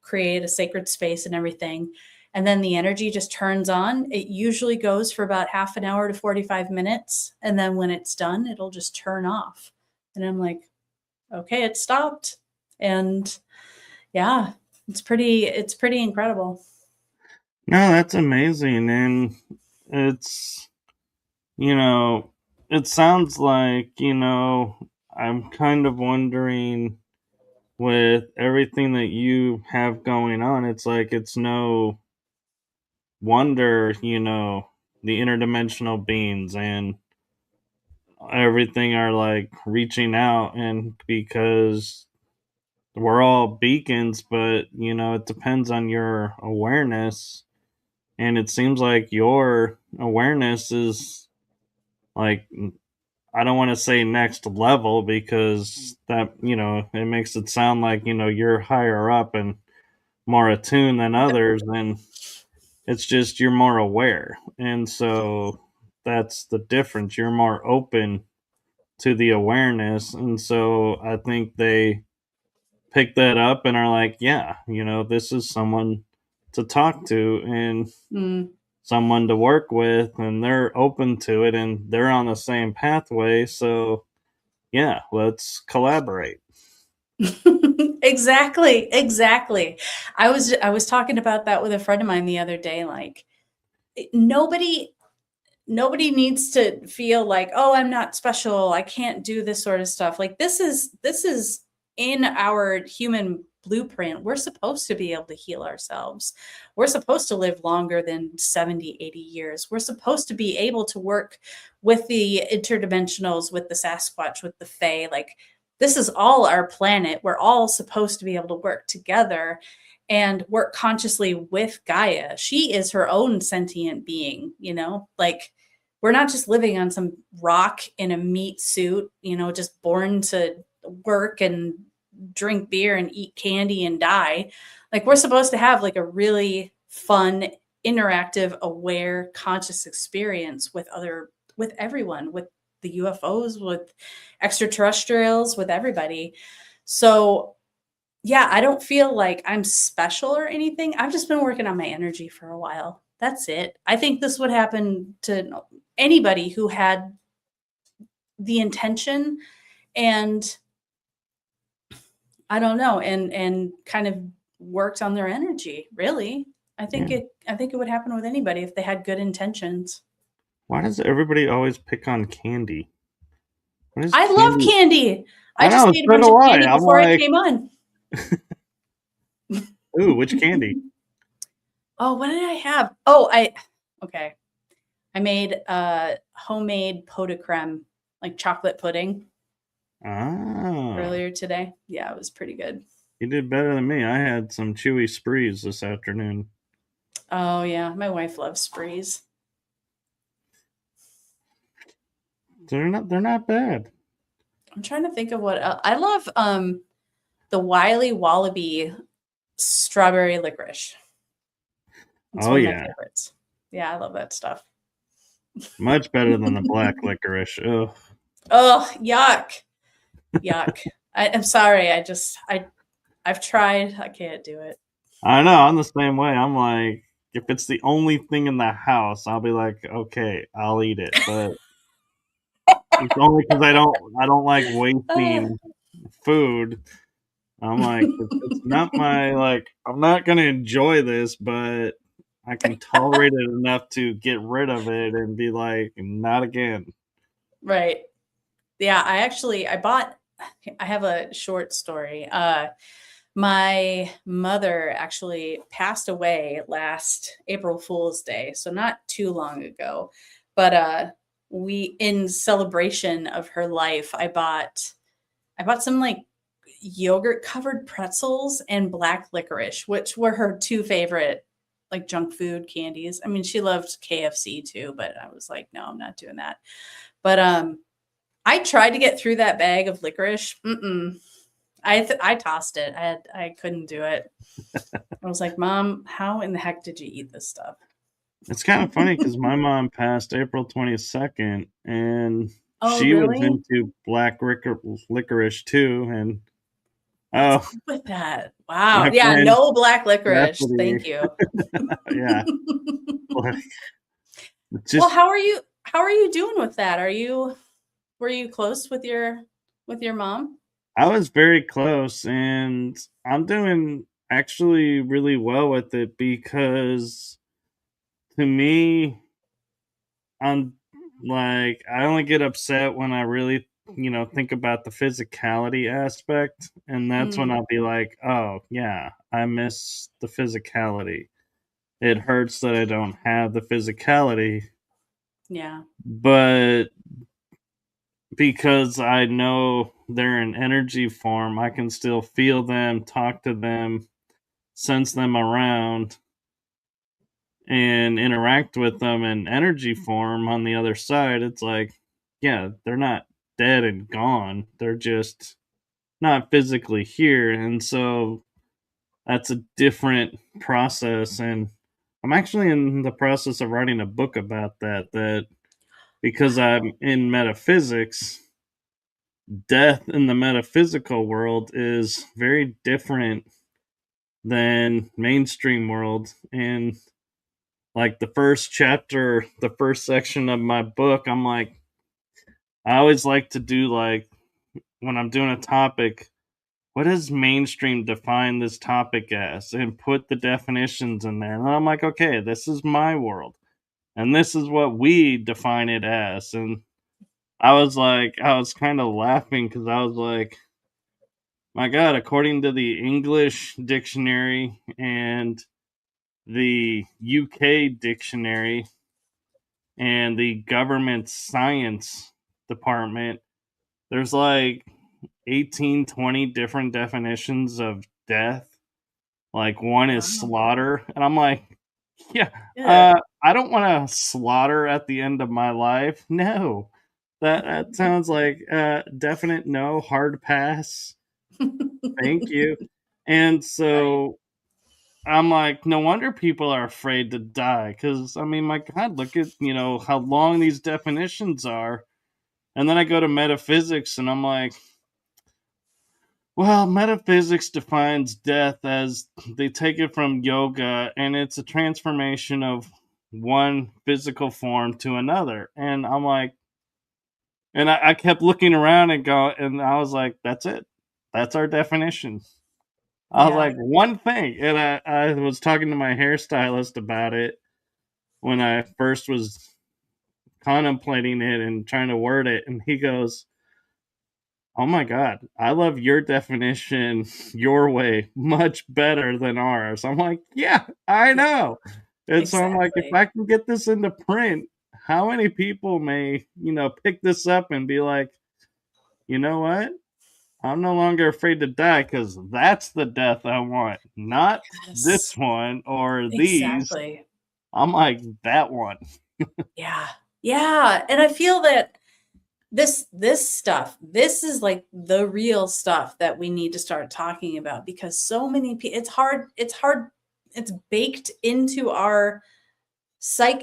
create a sacred space and everything. And then the energy just turns on. It usually goes for about half an hour to 45 minutes. And then when it's done, it'll just turn off. And I'm like, okay, it stopped. And yeah, it's pretty incredible. No, that's amazing. And it's, it sounds like, I'm kind of wondering with everything that you have going on, it's like it's no wonder, the interdimensional beings and everything are like reaching out, and because we're all beacons, but it depends on your awareness. And it seems like your awareness is like, I don't want to say next level because that, it makes it sound like, you're higher up and more attuned than others. And it's just you're more aware. And so that's the difference. You're more open to the awareness. And so I think they pick that up and are like, yeah, this is someone to talk to and someone to work with, and they're open to it and they're on the same pathway. So yeah, let's collaborate. Exactly. I was talking about that with a friend of mine the other day. Like, nobody needs to feel like, oh, I'm not special, I can't do this sort of stuff. Like, this is in our human blueprint. We're supposed to be able to heal ourselves. We're supposed to live longer than 70, 80 years. We're supposed to be able to work with the interdimensionals, with the Sasquatch, with the Fae. Like, this is all our planet. We're all supposed to be able to work together and work consciously with Gaia. She is her own sentient being, like, we're not just living on some rock in a meat suit, just born to work and drink beer and eat candy and die. Like, we're supposed to have like a really fun, interactive, aware, conscious experience with everyone, with the UFOs, with extraterrestrials, with everybody. So yeah, I don't feel like I'm special or anything. I've just been working on my energy for a while. That's it. I think this would happen to anybody who had the intention and, I don't know, and kind of worked on their energy, really. I think it would happen with anybody if they had good intentions. Why does everybody always pick on candy? I love candy. I just ate a bunch of candy before I came on. Ooh, which candy? Oh, what did I have? Okay. I made homemade pot de creme, like chocolate pudding. Earlier today. Yeah, it was pretty good. You did better than me. I had some chewy sprees this afternoon. Oh yeah, my wife loves sprees. They're not bad. I'm trying to think of what I love. The Wiley Wallaby strawberry licorice. It's one of my favorites. Yeah, I love that stuff. Much better than the black licorice. Ugh. Oh, yuck. Yuck. I'm sorry. I've tried. I can't do it. I know. I'm the same way. I'm like, if it's the only thing in the house, I'll be like, okay, I'll eat it. But it's only because I don't like wasting food. I'm like, it's not my like. I'm not gonna enjoy this, but I can tolerate it enough to get rid of it and be like, not again. Right. Yeah. I have a short story. My mother actually passed away last April Fool's Day, so not too long ago. But in celebration of her life, I bought some like yogurt covered pretzels and black licorice, which were her two favorite like junk food candies. I mean, she loved KFC too, but I was like, no, I'm not doing that. But I tried to get through that bag of licorice. I tossed it. I couldn't do it. I was like, Mom, how in the heck did you eat this stuff? It's kind of funny because my mom passed April 22nd, and she was really? into black licorice too. And what's up with that? Wow. Yeah, no black licorice. Thank you. Yeah. Well, how are you doing with that? Were you close with your mom? I was very close, and I'm doing actually really well with it because to me, I'm like, I only get upset when I really, think about the physicality aspect. And that's when I'll be like, oh, yeah, I miss the physicality. It hurts that I don't have the physicality. Yeah. But because I know they're in energy form, I can still feel them, talk to them, sense them around, and interact with them in energy form on the other side. It's like, yeah, they're not dead and gone. They're just not physically here. And so that's a different process. And I'm actually in the process of writing a book about that because I'm in metaphysics, death in the metaphysical world is very different than mainstream world. And like the first chapter, the first section of my book, I'm like, I always like to do like when I'm doing a topic, what does mainstream define this topic as? And put the definitions in there. And then I'm like, okay, this is my world. And this is what we define it as. And I was kind of laughing because I was like, my God, according to the English dictionary and the UK dictionary and the government science department, there's like 18, 20 different definitions of death. Like one is slaughter. And I'm like, yeah, I don't want to slaughter at the end of my life. No, that sounds like definite no, hard pass. Thank you. And so I'm like, no wonder people are afraid to die. Because, I mean, my God, look at, how long these definitions are. And then I go to metaphysics and I'm like, well, metaphysics defines death as they take it from yoga and it's a transformation of one physical form to another. And I'm like, and I kept looking around and I was like, that's it. That's our definition. I was like, one thing. And I was talking to my hairstylist about it when I first was contemplating it and trying to word it. And he goes, oh my God, I love your definition, your way, much better than ours. I'm like, yeah, I know. And so I'm like, if I can get this into print, how many people may, pick this up and be like, you know what? I'm no longer afraid to die because that's the death I want, not this one or these. I'm like, that one. Yeah. Yeah. And I feel that this stuff, this is like the real stuff that we need to start talking about because so many people, it's baked into our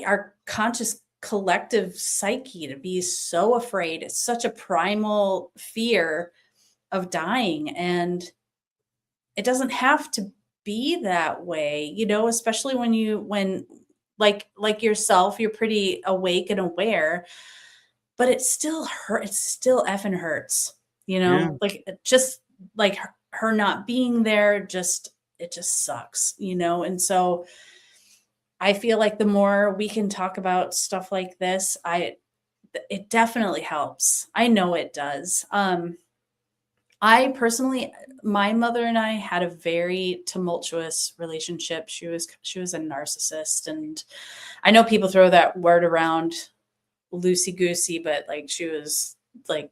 our conscious collective psyche to be so afraid. It's such a primal fear dying, and it doesn't have to be that way, you know, especially when like yourself, you're pretty awake and aware, but it still hurt. It still effing hurts, you know, like just like her not being there, it just sucks, you know? And so I feel like the more we can talk about stuff like this, it definitely helps. I know it does. I personally, my mother and I had a very tumultuous relationship. She was a narcissist, and I know people throw that word around loosey goosey, but like she was like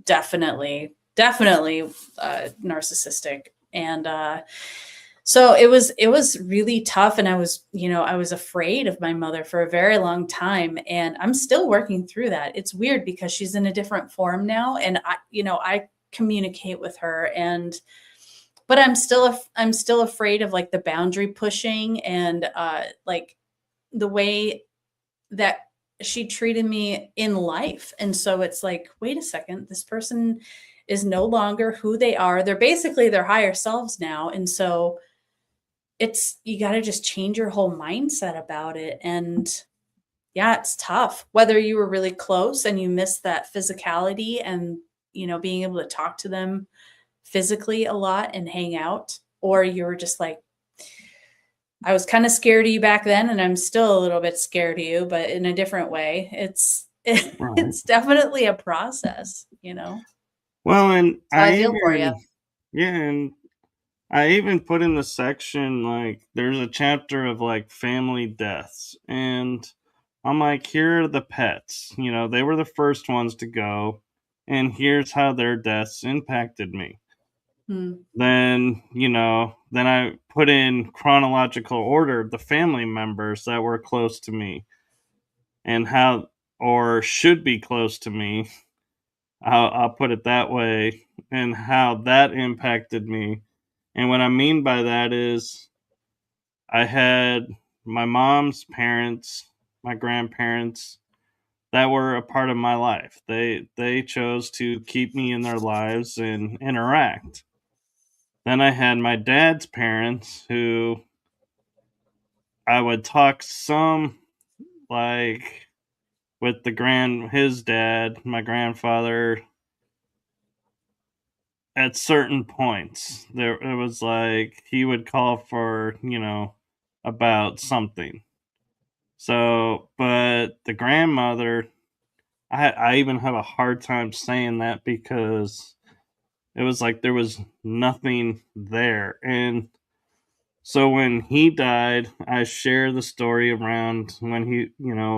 definitely narcissistic, and so it was really tough, and I was afraid of my mother for a very long time, and I'm still working through that. It's weird because she's in a different form now, and I communicate with her, but I'm still afraid of like the boundary pushing, and like the way that she treated me in life. And so it's like, wait a second, this person is no longer who they are. They're basically their higher selves now. And so you got to just change your whole mindset about it. And yeah, it's tough. Whether you were really close and you missed that physicality and, being able to talk to them physically a lot and hang out, or you were just like, I was kind of scared of you back then, and I'm still a little bit scared of you, but in a different way. It's definitely a process, Well, and so I feel for you. Yeah, and I even put in the section, like, there's a chapter of, like, family deaths, and I'm like, here are the pets. They were the first ones to go, and here's how their deaths impacted me. Then, then I put in chronological order the family members that were close to me and how, or should be close to me. I'll put it that way, and how that impacted me. And what I mean by that is I had my mom's parents, my grandparents, that were a part of my life. They chose to keep me in their lives and interact. Then I had my dad's parents, who I would talk some, like, with his dad, my grandfather, at certain points. It was like he would call for, about something. So, but the grandmother, I even have a hard time saying that because it was like there was nothing there. And so when he died, I share the story around when he,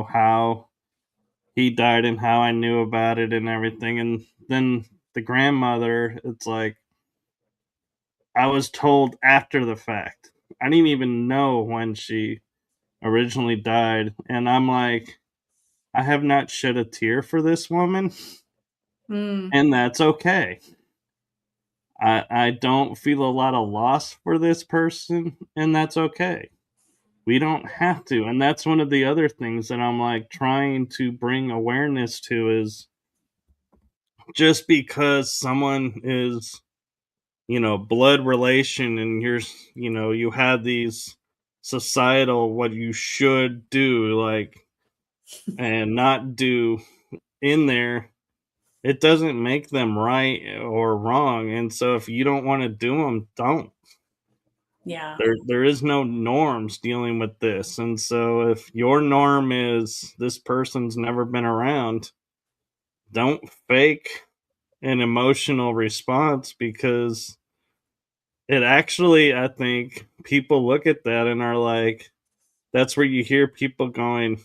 how he died and how I knew about it and everything. And then the grandmother, it's like I was told after the fact. I didn't even know when she originally died. And I'm like, I have not shed a tear for this woman. And that's okay. I don't feel a lot of loss for this person, and that's okay. We don't have to. And that's one of the other things that I'm like trying to bring awareness to is just because someone is, blood relation and you have these societal what you should do, like, and not do in there, it doesn't make them right or wrong. And so if you don't want to do them, don't. Yeah. There is no norms dealing with this. And so if your norm is this person's never been around, don't fake an emotional response, because it actually, I think people look at that and are like, that's where you hear people going,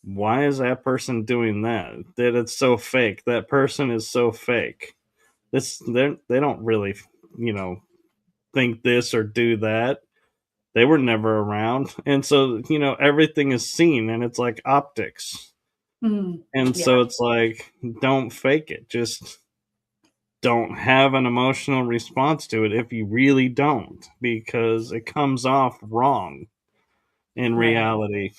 why is that person doing that? That it's so fake. That person is so fake. They don't really, think this or do that. They were never around. And so, everything is seen, and it's like optics. And so it's like, don't fake it. Just don't have an emotional response to it if you really don't, because it comes off wrong in reality.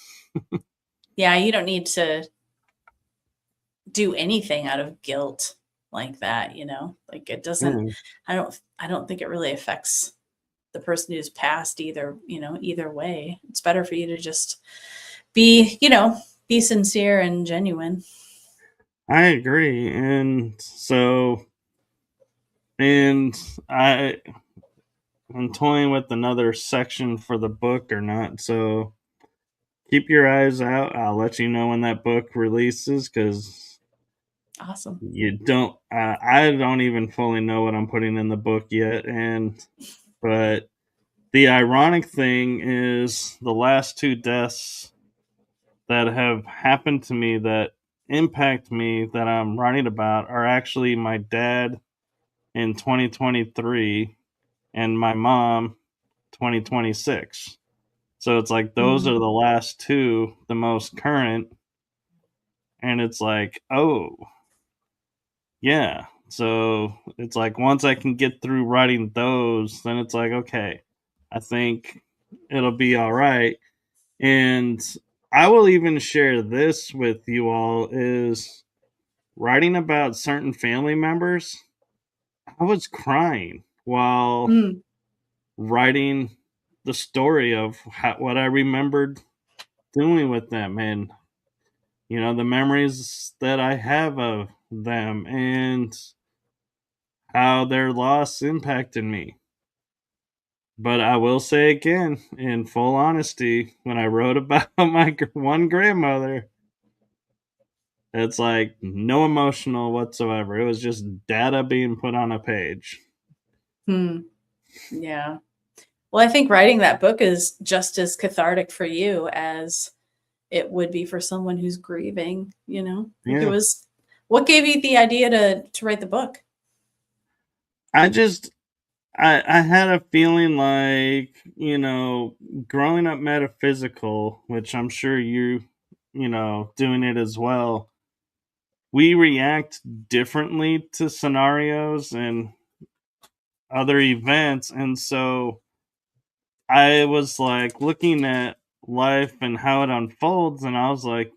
Yeah, you don't need to do anything out of guilt. like that, like it doesn't, I don't think it really affects the person who's passed either way. It's better for you to just be sincere and genuine. I agree. And I'm toying with another section for the book or not. So keep your eyes out. I'll let you know when that book releases, because awesome. I don't even fully know what I'm putting in the book yet. But the ironic thing is the last 2 deaths that have happened to me that impact me that I'm writing about are actually my dad in 2023 and my mom 2026. So it's like those are the last 2, the most current, and it's like, oh, yeah. So it's like once I can get through writing those, then it's like, okay, I think it'll be all right. And I will even share this with you all, is writing about certain family members. I was crying while writing the story of what I remembered doing with them, and the memories that I have of them, and how their loss impacted me. But I will say again, in full honesty, when I wrote about my one grandmother, it's like no emotional whatsoever. It was just data being put on a page. Yeah. Well, I think writing that book is just as cathartic for you as it would be for someone who's grieving, It was, what gave you the idea to write the book? I had a feeling like, growing up metaphysical, which I'm sure doing it as well, we react differently to scenarios and other events. And so I was like looking at life and how it unfolds, and I was like,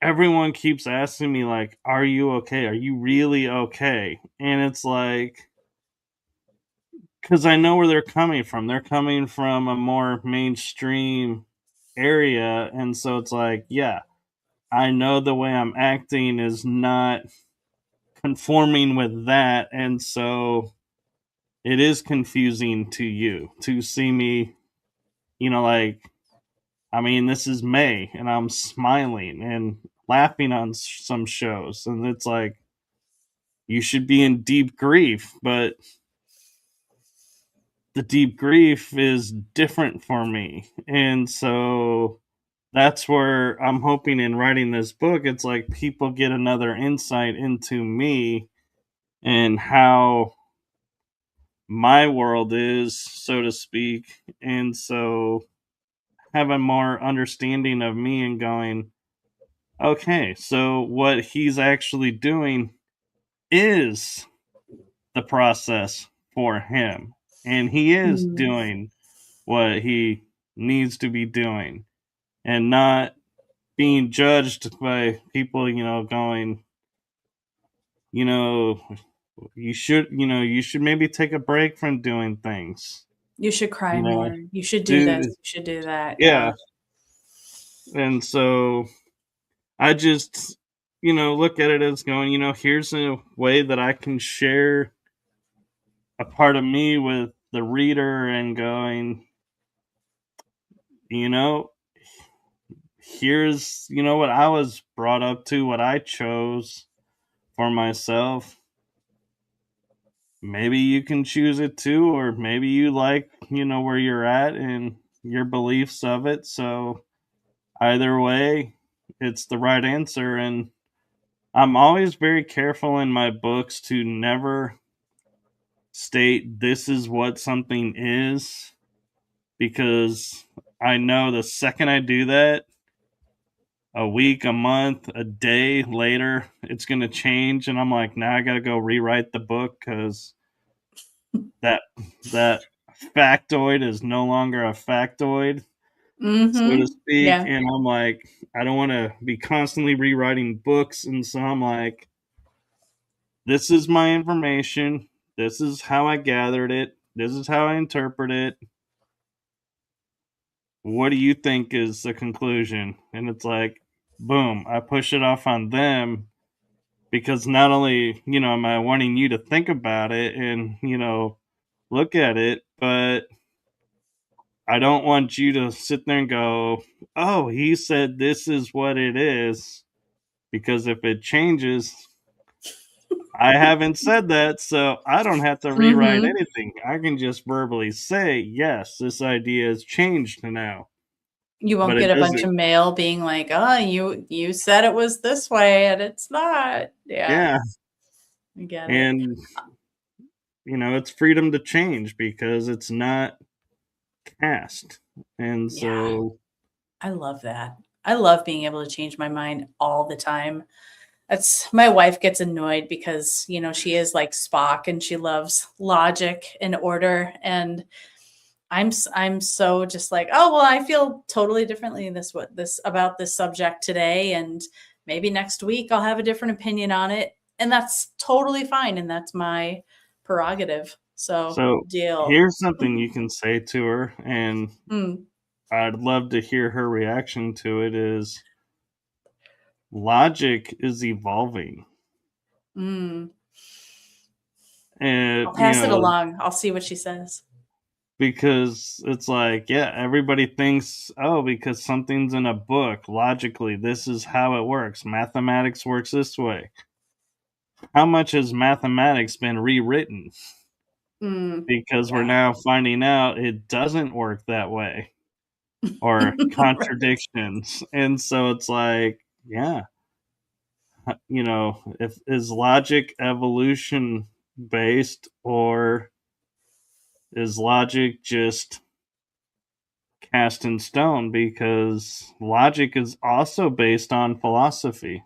everyone keeps asking me, like, are you okay? Are you really okay? And it's like, because I know where they're coming from. They're coming from a more mainstream area. And so it's like, yeah, I know the way I'm acting is not conforming with that. And so it is confusing to you to see me, like, I mean, this is May and I'm smiling and laughing on some shows. And it's like, you should be in deep grief, but the deep grief is different for me. And so that's where I'm hoping in writing this book, it's like people get another insight into me and how my world is, so to speak. And so have a more understanding of me and going, okay, so what he's actually doing is the process for him. And he is doing what he needs to be doing, and not being judged by people, going, you should maybe take a break from doing things. You should cry more. You should do this. You should do that. Yeah. And so I just, look at it as going, here's a way that I can share a part of me with the reader and going, here's, what I was brought up to, what I chose for myself. Maybe you can choose it too, or maybe you like, where you're at and your beliefs of it. So either way, it's the right answer. And I'm always very careful in my books to never state this is what something is, because I know the second I do that, a week, a month, a day later, it's going to change. And I'm like, now I got to go rewrite the book because that factoid is no longer a factoid. so to speak. Yeah. And I'm like, I don't want to be constantly rewriting books. And so I'm like, this is my information. This is how I gathered it. This is how I interpret it. What do you think is the conclusion? And it's like, boom, I push it off on them because not only, am I wanting you to think about it and, look at it, but I don't want you to sit there and go, oh, he said this is what it is. Because if it changes, I haven't said that, so I don't have to rewrite anything. I can just verbally say, yes, this idea has changed now. You won't get a bunch of mail being like, oh, you said it was this way and it's not. Yeah. I get it. And, it's freedom to change because it's not cast. And so. I love that. I love being able to change my mind all the time. My wife gets annoyed because, she is like Spock and she loves logic and order. And I'm so just like, oh, well, I feel totally differently about this subject today. And maybe next week I'll have a different opinion on it. And that's totally fine. And that's my prerogative. So deal. Here's something you can say to her. And I'd love to hear her reaction to it is logic is evolving. And I'll pass it along. I'll see what she says. Because it's like, everybody thinks, oh, because something's in a book, logically, this is how it works. Mathematics works this way. How much has mathematics been rewritten? Because we're now finding out it doesn't work that way. Or contradictions. And so it's like, if is logic evolution based or is logic just cast in stone? Because logic is also based on philosophy.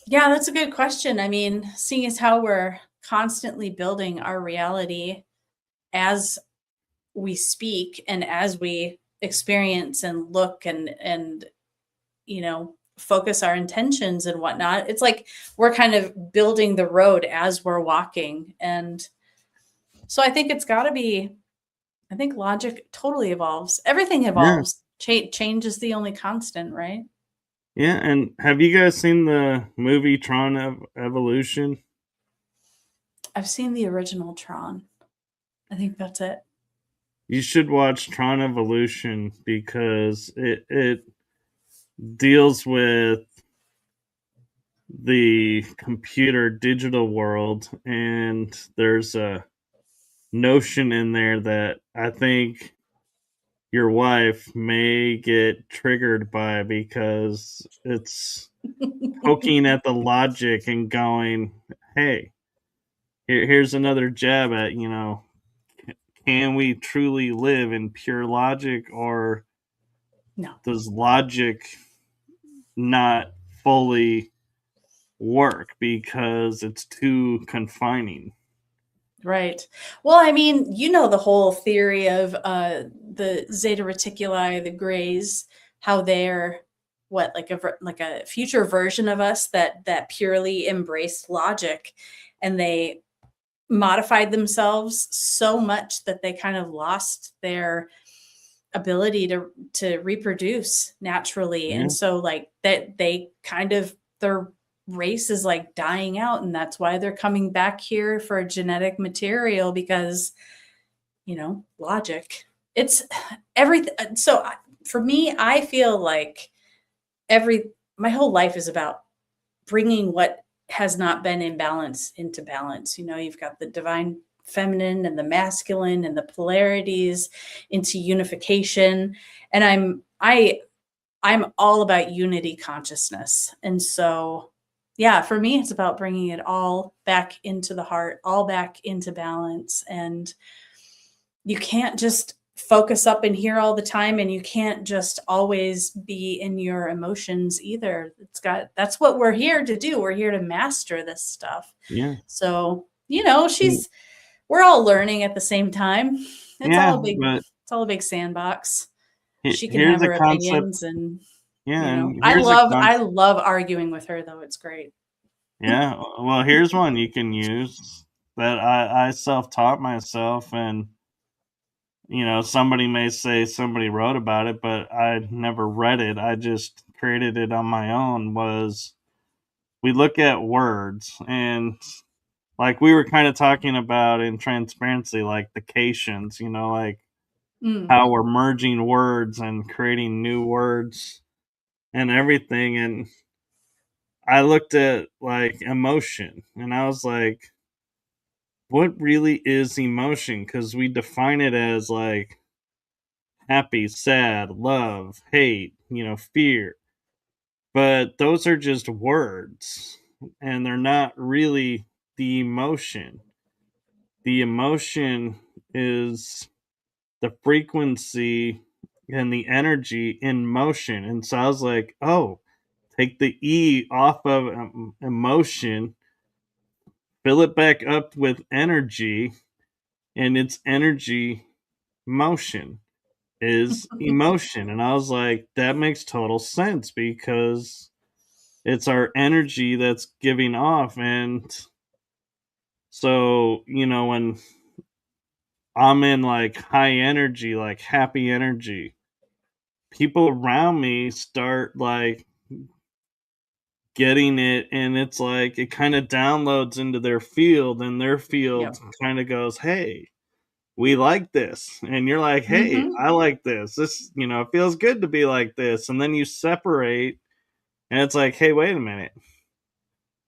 Yeah, that's a good question. I mean, seeing as how we're constantly building our reality as we speak and as we experience and look and focus our intentions and whatnot, it's like we're kind of building the road as we're walking. And so I think I think logic totally evolves. Everything evolves. Change is the only constant, right? Yeah, and have you guys seen the movie Tron Evolution? I've seen the original Tron. I think that's it. You should watch Tron Evolution because it deals with the computer digital world, and there's a notion in there that I think your wife may get triggered by because it's poking at the logic and going, hey, here's another jab at, can we truly live in pure logic, or does logic not fully work because it's too confining? Right. Well, I mean, the whole theory of the zeta reticuli, the grays, how they're like a future version of us that purely embraced logic, and they modified themselves so much that they kind of lost their ability to reproduce naturally. And so like that they kind of their race is like dying out, and that's why they're coming back here for genetic material, because logic, it's everything. So for me, I feel like my whole life is about bringing what has not been in balance into balance. You've got the divine feminine and the masculine and the polarities into unification, and I'm all about unity consciousness. And so for me, it's about bringing it all back into the heart, all back into balance. And you can't just focus up in here all the time, and you can't just always be in your emotions either. That's what we're here to do. We're here to master this stuff. Yeah. So, we're all learning at the same time. It's all big. But It's all a big sandbox. She can Here's have a her opinions, concept. and Yeah, you know, and I here's a love arguing with her, though. It's great. Yeah, well, here's one you can use that I self-taught myself, and somebody may say somebody wrote about it, but I never read it. I just created it on my own. Was we look at words, and like we were kind of talking about in transparency, like the cations, like how we're merging words and creating new words and everything. And I looked at like emotion, and I was like, what really is emotion? Because we define it as like happy, sad, love, hate, fear. But those are just words, and they're not really the emotion. The emotion is the frequency and the energy in motion. And so I was like, oh, take the E off of emotion, fill it back up with energy, and it's energy motion is emotion. And I was like, that makes total sense because it's our energy that's giving off. And so, when I'm in like high energy, like happy energy, people around me start like getting it, and it's like it kind of downloads into their field, and their field kind of goes, hey, we like this. And you're like, hey, I like this. This, it feels good to be like this. And then you separate, and it's like, hey, wait a minute.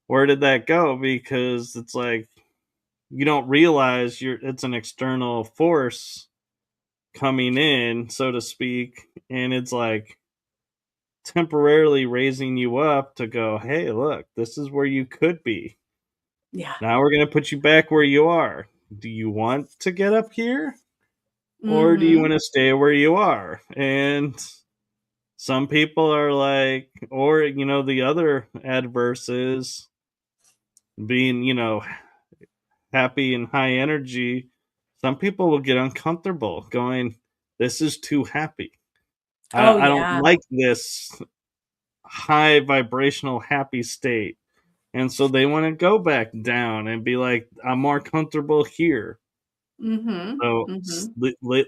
Where did that go? Because it's like you don't realize it's an external force coming in, so to speak, and it's like temporarily raising you up to go, hey, look, this is where you could be. Yeah. Now we're going to put you back where you are. Do you want to get up here? Or do you want to stay where you are? And some people are like, or, the other adverse is being, happy and high energy. Some people will get uncomfortable going, this is too happy. I don't like this high vibrational happy state. And so they want to go back down and be like, I'm more comfortable here. So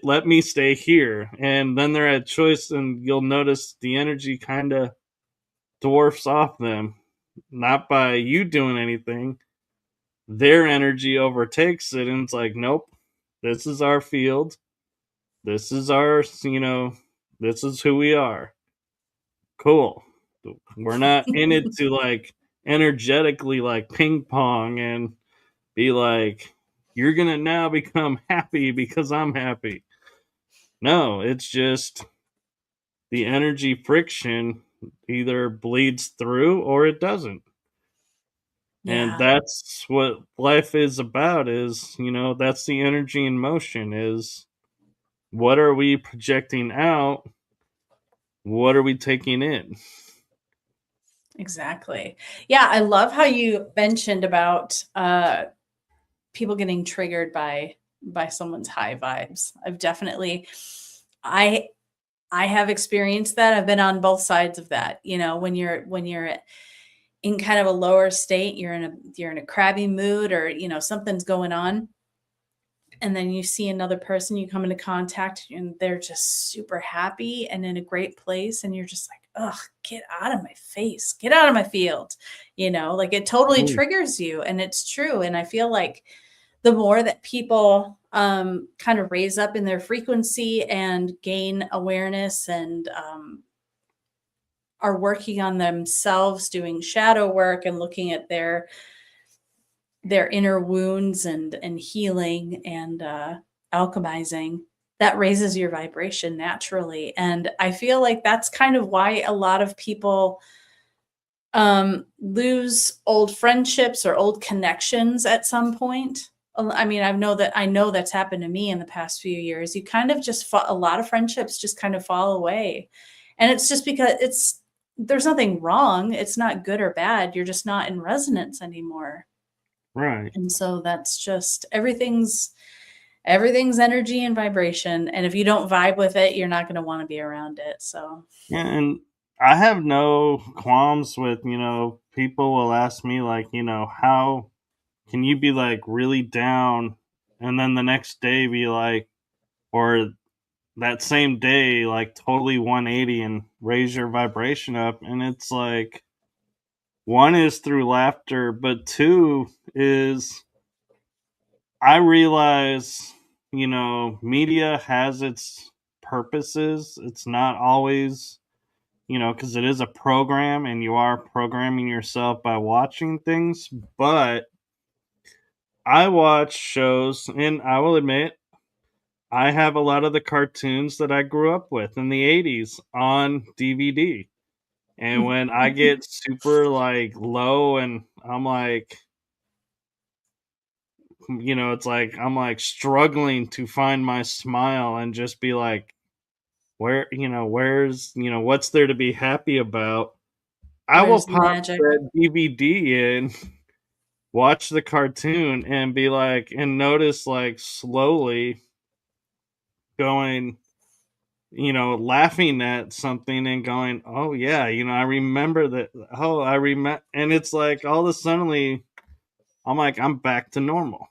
let me stay here. And then they're at choice, and you'll notice the energy kind of dwarfs off them, not by you doing anything. Their energy overtakes it, and it's like, nope, this is our field. This is our, this is who we are. Cool. We're not in it to like energetically like ping pong and be like, you're going to now become happy because I'm happy. No, it's just the energy friction either bleeds through or it doesn't. And that's what life is about is, that's the energy in motion is what are we projecting out? What are we taking in? Exactly. Yeah, I love how you mentioned about people getting triggered by someone's high vibes. I've definitely I have experienced that. I've been on both sides of that. When you're in kind of a lower state, you're in a crabby mood, or something's going on, and then you see another person, you come into contact, and they're just super happy and in a great place, and you're just like, ugh, get out of my face, get out of my field. Like it totally triggers you, and it's true. And I feel like the more that people kind of raise up in their frequency and gain awareness and are working on themselves, doing shadow work and looking at their inner wounds and healing and alchemizing, that raises your vibration naturally. And I feel like that's kind of why a lot of people lose old friendships or old connections at some point. I mean, I know that's happened to me in the past few years. You kind of just a lot of friendships just kind of fall away. And it's just because there's nothing wrong. It's not good or bad. You're just not in resonance anymore. Right. And so that's just everything's everything's energy and vibration. And if you don't vibe with it, you're not going to want to be around it. So, yeah, and I have no qualms with, people will ask me, like, how can you be like really down and then the next day be like, or that same day, like totally 180 and raise your vibration up? And it's like, one is through laughter, but two is I realize, media has its purposes. It's not always, because it is a program and you are programming yourself by watching things. But I watch shows, and I will admit, I have a lot of the cartoons that I grew up with in the 80s on DVD. And when I get super like low and I'm like, it's like I'm like struggling to find my smile and just be like, what's there to be happy about? I will where's the pop magic? that DVD in, watch the cartoon, and be like, and notice like slowly going, laughing at something and going, oh yeah, I remember that. Oh, I remember. And it's like all of a suddenly I'm like, I'm back to normal.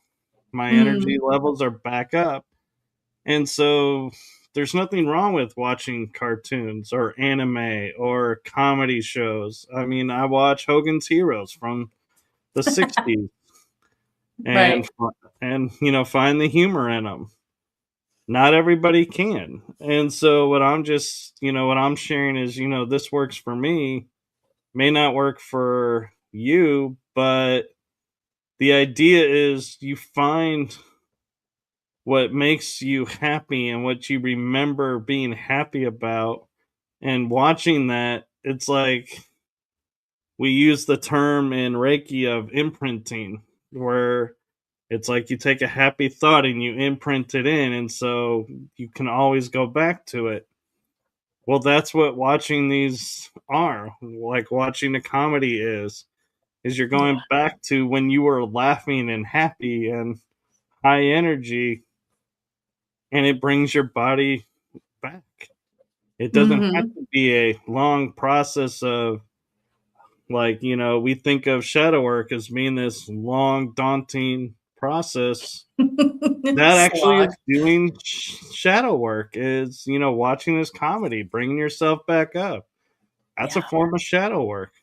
My energy levels are back up. And so there's nothing wrong with watching cartoons or anime or comedy shows. I mean, I watch Hogan's Heroes from the 60s and Right. and find the humor in them. Not everybody can. And so what I'm sharing is, this works for me, may not work for you, but the idea is you find what makes you happy and what you remember being happy about, and watching that. It's like we use the term in Reiki of imprinting, where it's like you take a happy thought and you imprint it in, and so you can always go back to it. Well, that's what watching these are, like watching a comedy is you're Yeah. going back to when you were laughing and happy and high energy, and it brings your body back. It doesn't have to be a long process of, like, we think of shadow work as being this long, daunting process. That actually Slog. is doing shadow work, is, watching this comedy, bringing yourself back up. That's a Yeah, form of shadow work.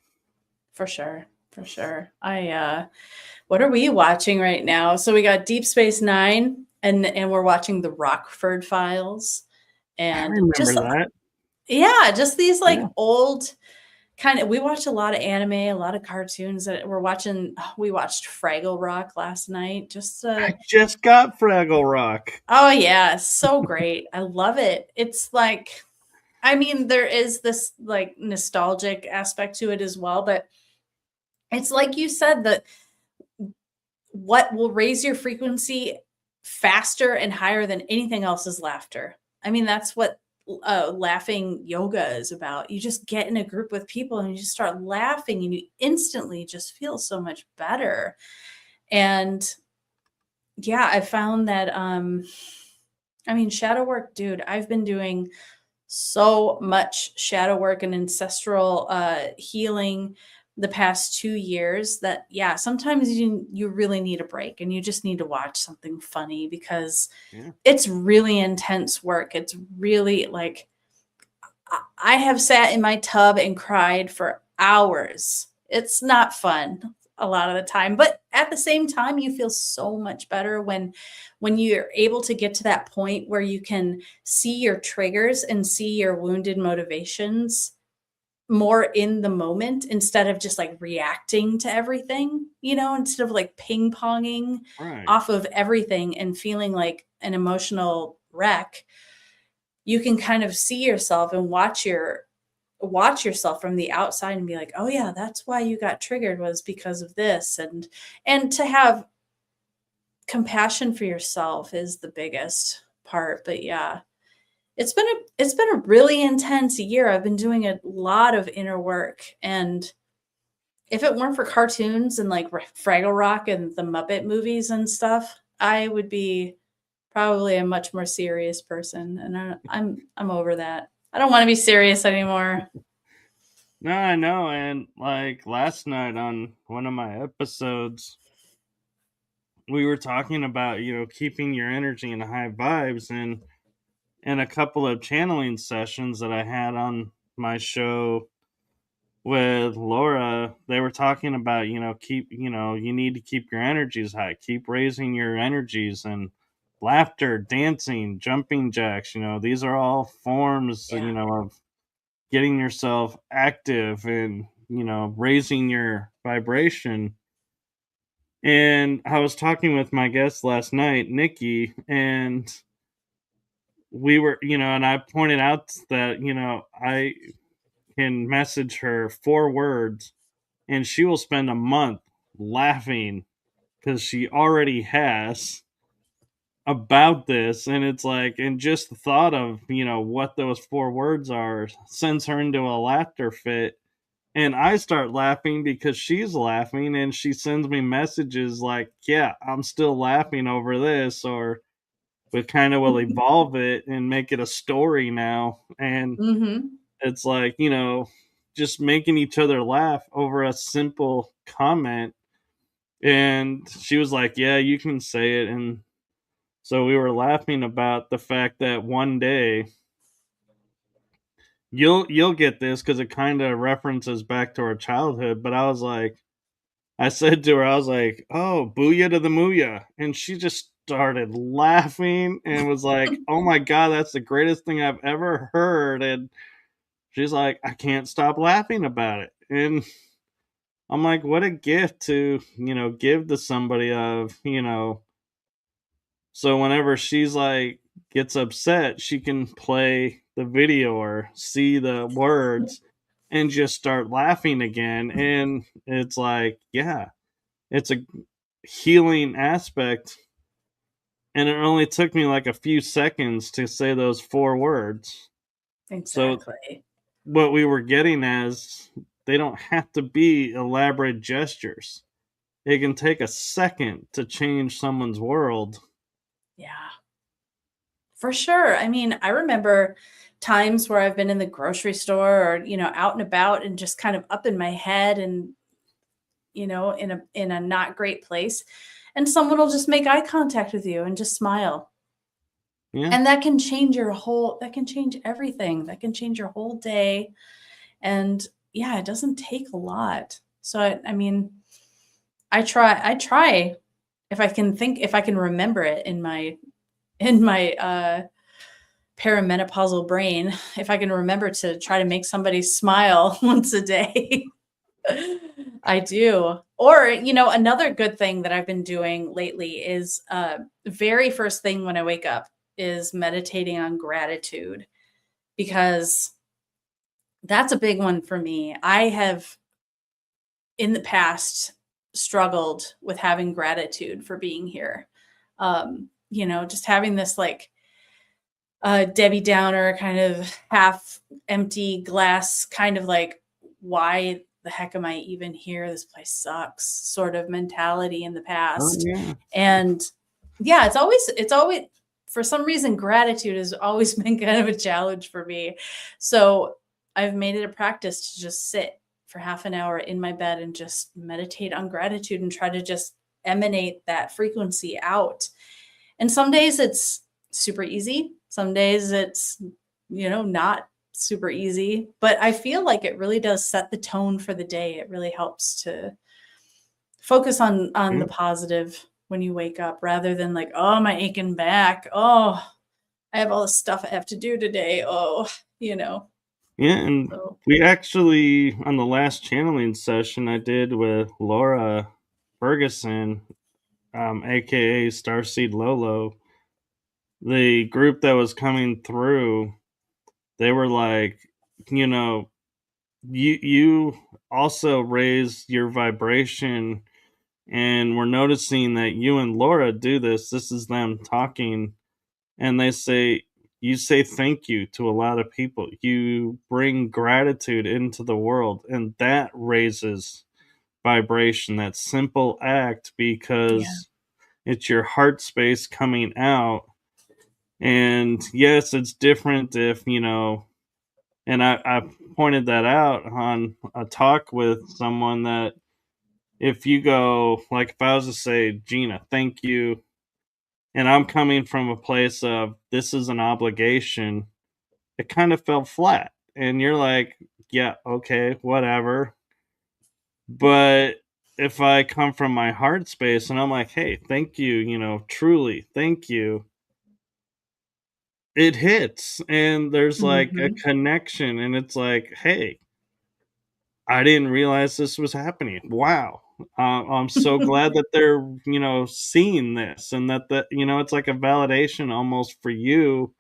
for sure. For sure. What are we watching right now? So we got Deep Space Nine, and we're watching the Rockford Files, I and remember just that. yeah, just these like Yeah. old kind of. We watched a lot of anime, a lot of cartoons that we're watching. We watched Fraggle Rock last night. I just got Fraggle Rock. Oh yeah, so great. I love it. It's like, I mean, there is this like nostalgic aspect to it as well, but it's like you said that what will raise your frequency faster and higher than anything else is laughter. I mean, that's what laughing yoga is about. You just get in a group with people and you just start laughing and you instantly just feel so much better. And yeah, I found that I mean, shadow work, dude, I've been doing so much shadow work and ancestral healing the past 2 years that yeah, sometimes you really need a break and you just need to watch something funny because Yeah. it's really intense work. It's really like I have sat in my tub and cried for hours. It's not fun a lot of the time, but at the same time you feel so much better when you're able to get to that point where you can see your triggers and see your wounded motivations more in the moment instead of just like reacting to everything, instead of like ping-ponging Right. off of everything and feeling like an emotional wreck. You can kind of see yourself and watch yourself from the outside and be like, "Oh yeah, that's why you got triggered was because of this." And to have compassion for yourself is the biggest part. But yeah, it's been a really intense year. I've been doing a lot of inner work, and if it weren't for cartoons and like Fraggle Rock and the Muppet movies and stuff, I would be probably a much more serious person, and I'm over that. I don't want to be serious anymore. No, I know. And like last night on one of my episodes, we were talking about, keeping your energy in high vibes, and in a couple of channeling sessions that I had on my show with Laura, they were talking about, you need to keep your energies high, keep raising your energies, and laughter, dancing, jumping jacks, these are all forms, of getting yourself active and, raising your vibration. And I was talking with my guest last night, Nikki, and we were, and I pointed out that, I can message her 4 words and she will spend a month laughing because she already has about this. And it's like, and just the thought of, what those 4 words are sends her into a laughter fit. And I start laughing because she's laughing, and she sends me messages like, yeah, I'm still laughing over this, or we kind of will evolve it and make it a story now. And it's like, just making each other laugh over a simple comment. And she was like, yeah, you can say it. And so we were laughing about the fact that one day you'll get this because it kind of references back to our childhood. But I said to her, I was like, oh, booyah to the mooyah. And she just started laughing and was like, oh my God, that's the greatest thing I've ever heard. And she's like, I can't stop laughing about it. And I'm like, what a gift to, give to somebody of, so whenever she's like gets upset, she can play the video or see the words and just start laughing again. And it's like, yeah, it's a healing aspect. And it only took me like a few seconds to say those 4 words. Exactly. So what we were getting as, they don't have to be elaborate gestures. It can take a second to change someone's world. Yeah. For sure. I mean, I remember times where I've been in the grocery store or, out and about and just kind of up in my head and, in a not great place. And someone will just make eye contact with you and just smile. Yeah. And that can change that can change everything. That can change your whole day. And yeah, it doesn't take a lot. So, I mean, I try if I can remember it in my perimenopausal brain, if I can remember to try to make somebody smile once a day. I do. Or, another good thing that I've been doing lately is very first thing when I wake up is meditating on gratitude, because that's a big one for me. I have in the past struggled with having gratitude for being here. Just having this like Debbie Downer kind of half empty glass, kind of like, why the heck am I even here? This place sucks sort of mentality in the past. Oh, yeah. And yeah, it's always, for some reason, gratitude has always been kind of a challenge for me. So I've made it a practice to just sit for half an hour in my bed and just meditate on gratitude and try to just emanate that frequency out. And some days it's super easy. Some days it's, not super easy, but I feel like it really does set the tone for the day. It really helps to focus on the positive when you wake up, rather than like, oh, my aching back. Oh, I have all this stuff I have to do today. Oh, Yeah, and we actually, on the last channeling session I did with Laura Ferguson, aka Starseed Lolo, the group that was coming through, they were like, you also raise your vibration, and we're noticing that you and Laura do this. This is them talking, and they say, you say thank you to a lot of people. You bring gratitude into the world, and that raises vibration. That simple act, because it's your heart space coming out. And yes, it's different if, and I pointed that out on a talk with someone, that if you go, like, if I was to say, Gina, thank you, and I'm coming from a place of this is an obligation, it kind of fell flat. And you're like, yeah, okay, whatever. But if I come from my heart space and I'm like, hey, thank you, truly, thank you, it hits. And there's like a Mhm. connection. And it's like, hey, I didn't realize this was happening. Wow. I'm so glad that they're, seeing this, and that, it's like a validation almost for you.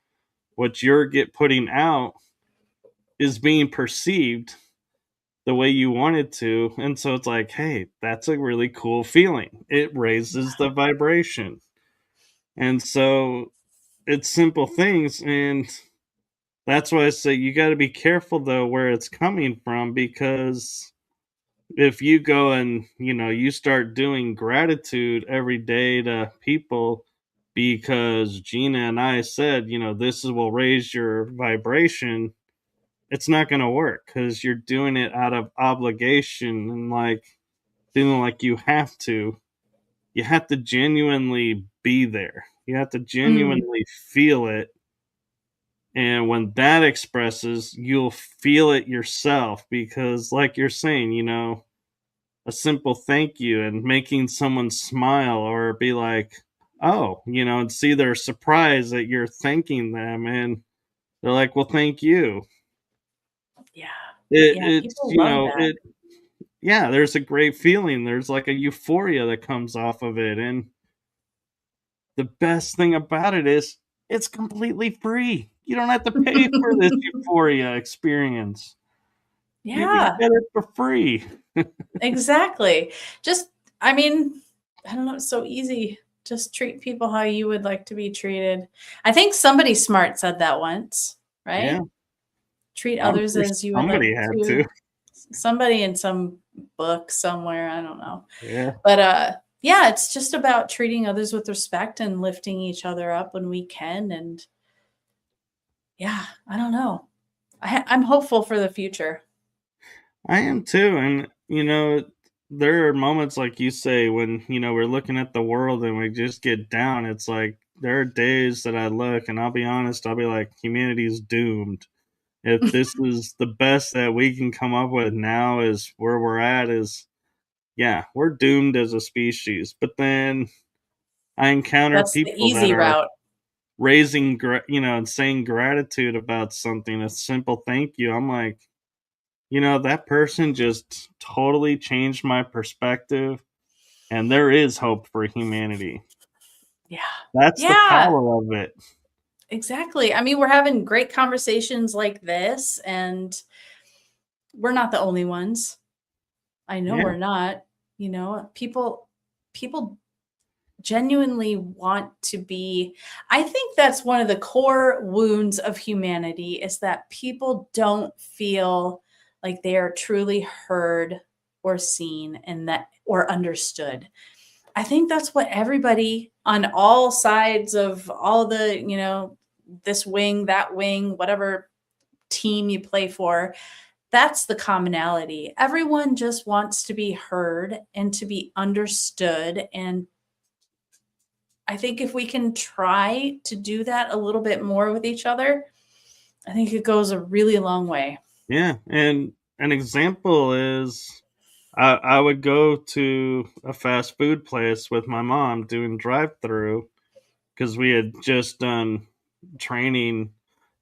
What you're putting out is being perceived the way you want it to. And so it's like, hey, that's a really cool feeling. It raises the vibration. And so it's simple things. And that's why I say you got to be careful, though, where it's coming from, because if you go and, you start doing gratitude every day to people because Gina and I said, will raise your vibration, it's not going to work, because you're doing it out of obligation and like feeling like you have to. You have to genuinely be there. You have to Mm. genuinely feel it. And when that expresses, you'll feel it yourself, because, like you're saying, a simple thank you and making someone smile or be like, oh, and see their surprise that you're thanking them. And they're like, well, thank you. Yeah. It, Yeah, it's, people love that. it, yeah, there's a great feeling. There's like a euphoria that comes off of it. And the best thing about it is it's completely free. You don't have to pay for this euphoria experience. You Yeah, get it for free. exactly. Just I mean, I don't know, it's so easy. Just treat people how you would like to be treated. I think somebody smart said that once, Yeah, right? Treat I'm others sure as you would like somebody had to. to. Somebody in some book somewhere, I don't know. Yeah. But, yeah, it's just about treating others with respect and lifting each other up when we can, and yeah, I don't know. I'm hopeful for the future. I am too. And, there are moments, like you say, when, we're looking at the world and we just get down. It's like there are days that I look and I'll be honest, I'll be like, humanity's doomed. If this is the best that we can come up with now, is where we're at, is, yeah, we're doomed as a species. But then I encounter That's the people that easy are route. raising, and saying gratitude about something, a simple thank you. I'm like, that person just totally changed my perspective, and there is hope for humanity. Yeah. That's the Yeah, power of it. exactly. I mean, we're having great conversations like this, and we're not the only ones. I know Yeah. we're not. People genuinely want to be. I think that's one of the core wounds of humanity, is that people don't feel like they are truly heard or seen, and that or understood. I think that's what everybody on all sides of all the, this wing, that wing, whatever team you play for, that's the commonality. Everyone just wants to be heard and to be understood. And I think if we can try to do that a little bit more with each other, I think it goes a really long way. Yeah. And an example is, I would go to a fast food place with my mom doing drive through, because we had just done training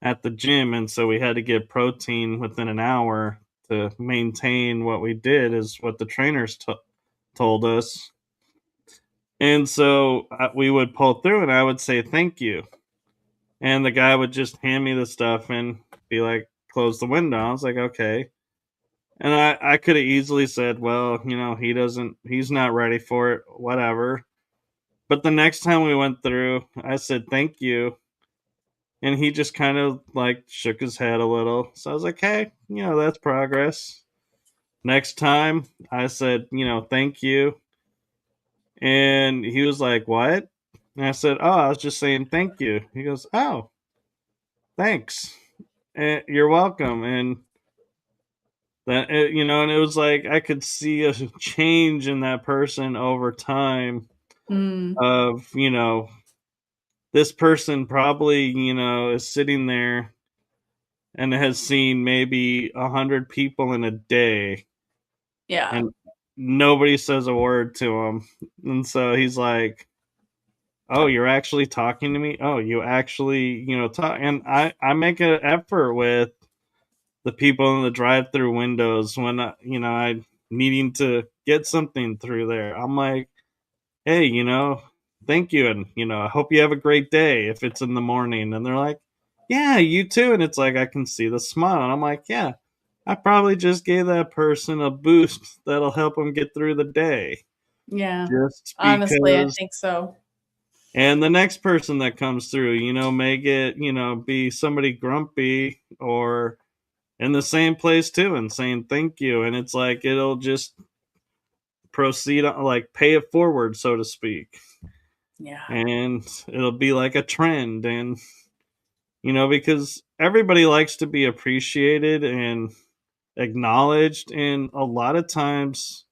at the gym. And so we had to get protein within an hour to maintain what we did, is what the trainers told us. And so we would pull through and I would say, thank you. And the guy would just hand me the stuff and be like, close the window. I was like, okay. And I could have easily said, well, he's not ready for it, whatever. But the next time we went through, I said, thank you. And he just kind of like shook his head a little. So I was like, hey, that's progress. Next time I said, thank you. And he was like, what? And I said, "Oh, I was just saying thank you." He goes, "Oh, thanks. You're welcome." And that, and it was like I could see a change in that person over time of, this person probably, is sitting there and has seen maybe 100 people in a day. Yeah. And nobody says a word to him. And so he's like, "Oh, you're actually talking to me? Oh, you actually, talk." And I make an effort with the people in the drive-through windows when I needing to get something through there. I'm like, "Hey, thank you, and I hope you have a great day." If it's in the morning, and they're like, "Yeah, you too." And it's like I can see the smile, and I'm like, "Yeah, I probably just gave that person a boost that'll help them get through the day." Yeah. Just Honestly, I because. think so. And the next person that comes through, may get, be somebody grumpy or in the same place too and saying thank you. And it's like it'll just proceed, like pay it forward, so to speak. Yeah. And it'll be like a trend. And, because everybody likes to be appreciated and acknowledged. And a lot of times,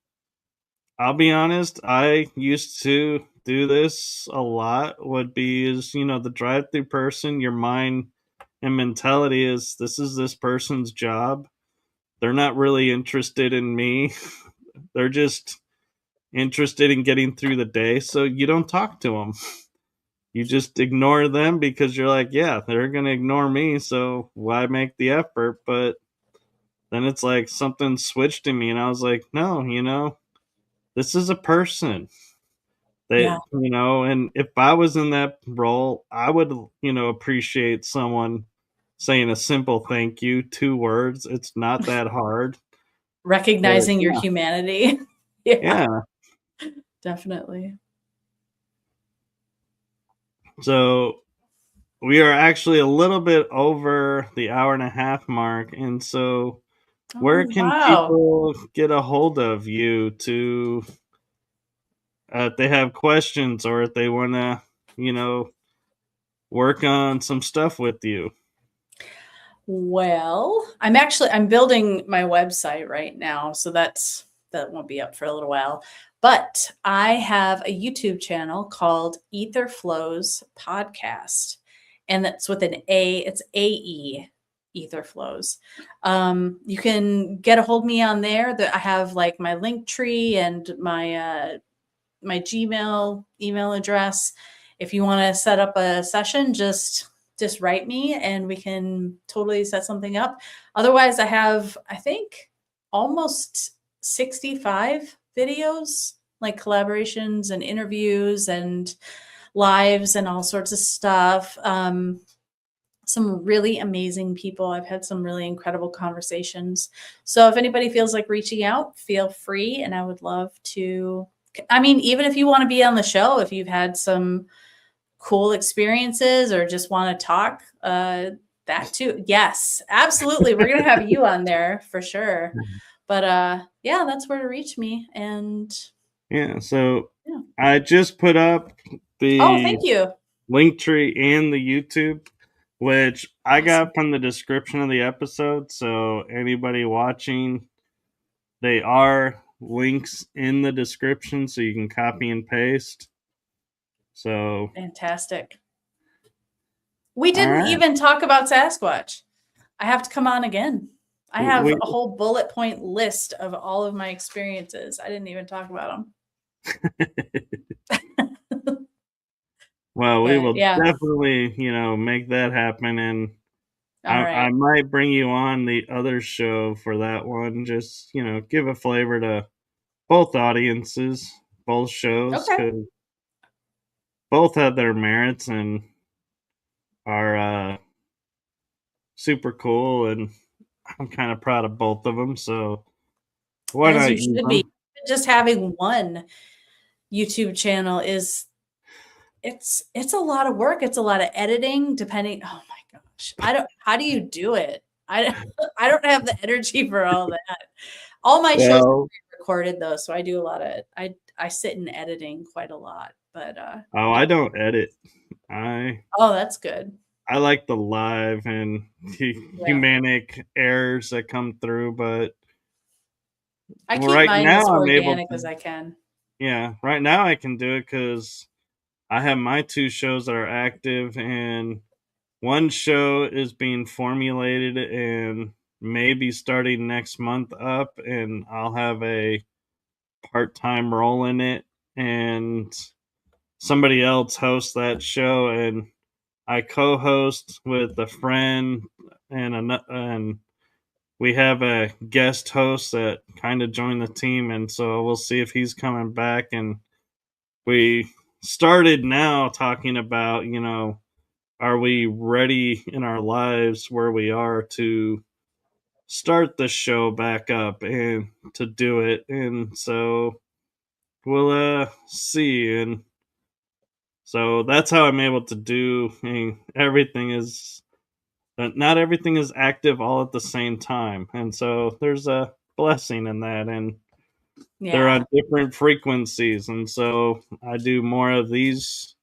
I'll be honest, I used to do this a lot. Would be is, the drive through person, your mind and mentality is this is this person's job. They're not really interested in me. They're just interested in getting through the day. So you don't talk to them. You just ignore them because you're like, yeah, they're going to ignore me. So why make the effort? But then it's like something switched in me and I was like, no, this is a person. Yeah. And if I was in that role, I would, appreciate someone saying a simple thank you, 2 words. It's not that hard. But Recognizing your humanity. Yeah, yeah. definitely. So we are actually a little bit over the hour and a half mark. And so where Oh, can wow. people get a hold of you to, if they have questions or if they want to, work on some stuff with you? Well, I'm building my website right now, so that won't be up for a little while. But I have a YouTube channel called AetherFlows Podcast, and that's with an A. It's AE, AetherFlows. You can get a hold of me on there. That I have like my link tree and my Gmail email address. If you want to set up a session, just write me and we can totally set something up. Otherwise, I think almost 65 videos, like collaborations and interviews and lives and all sorts of stuff. Some really amazing people. I've had some really incredible conversations. So if anybody feels like reaching out, feel free. And I would love to, even if you want to be on the show, if you've had some cool experiences or just want to talk, that too. Yes, absolutely. We're going to have you on there for sure. But yeah, that's where to reach me. And Yeah. So yeah. I just put up Oh, the thank you. link tree and the YouTube, which I got from the description of the episode. So anybody watching, they are links in the description so you can copy and paste. So Fantastic. We didn't even talk about Sasquatch. I have to come on again. I have a whole bullet point list of all of my experiences. I didn't even talk about them. Well, we will yeah. definitely, make that happen. And I might bring you on the other show for that one. Just, give a flavor to both audiences, both shows, because both have their merits and are super cool. And I'm kind of proud of both of them. So why not use them? Just having one YouTube channel it's a lot of work. It's a lot of editing, depending. Oh my gosh. How do you do it? I don't have the energy for all that. All my shows are recorded though, so I do a lot of I sit in editing quite a lot. But I don't edit. Oh, that's good. I like the live and humanic errors that come through, but I keep right mine now as I'm able organic to. as I can. Yeah, right now I can do it because I have my 2 shows that are active, and one show is being formulated and maybe starting next month up, and I'll have a part-time role in it, and somebody else hosts that show, and I co-host with a friend and we have a guest host that kind of joined the team, and so we'll see if he's coming back. And we started now talking about, are we ready in our lives where we are to start the show back up and to do it? And so we'll see. And so that's how I'm able to do. And everything is not everything is active all at the same time, and so there's a blessing in that. And they're Yeah. on different frequencies, and so I do more of these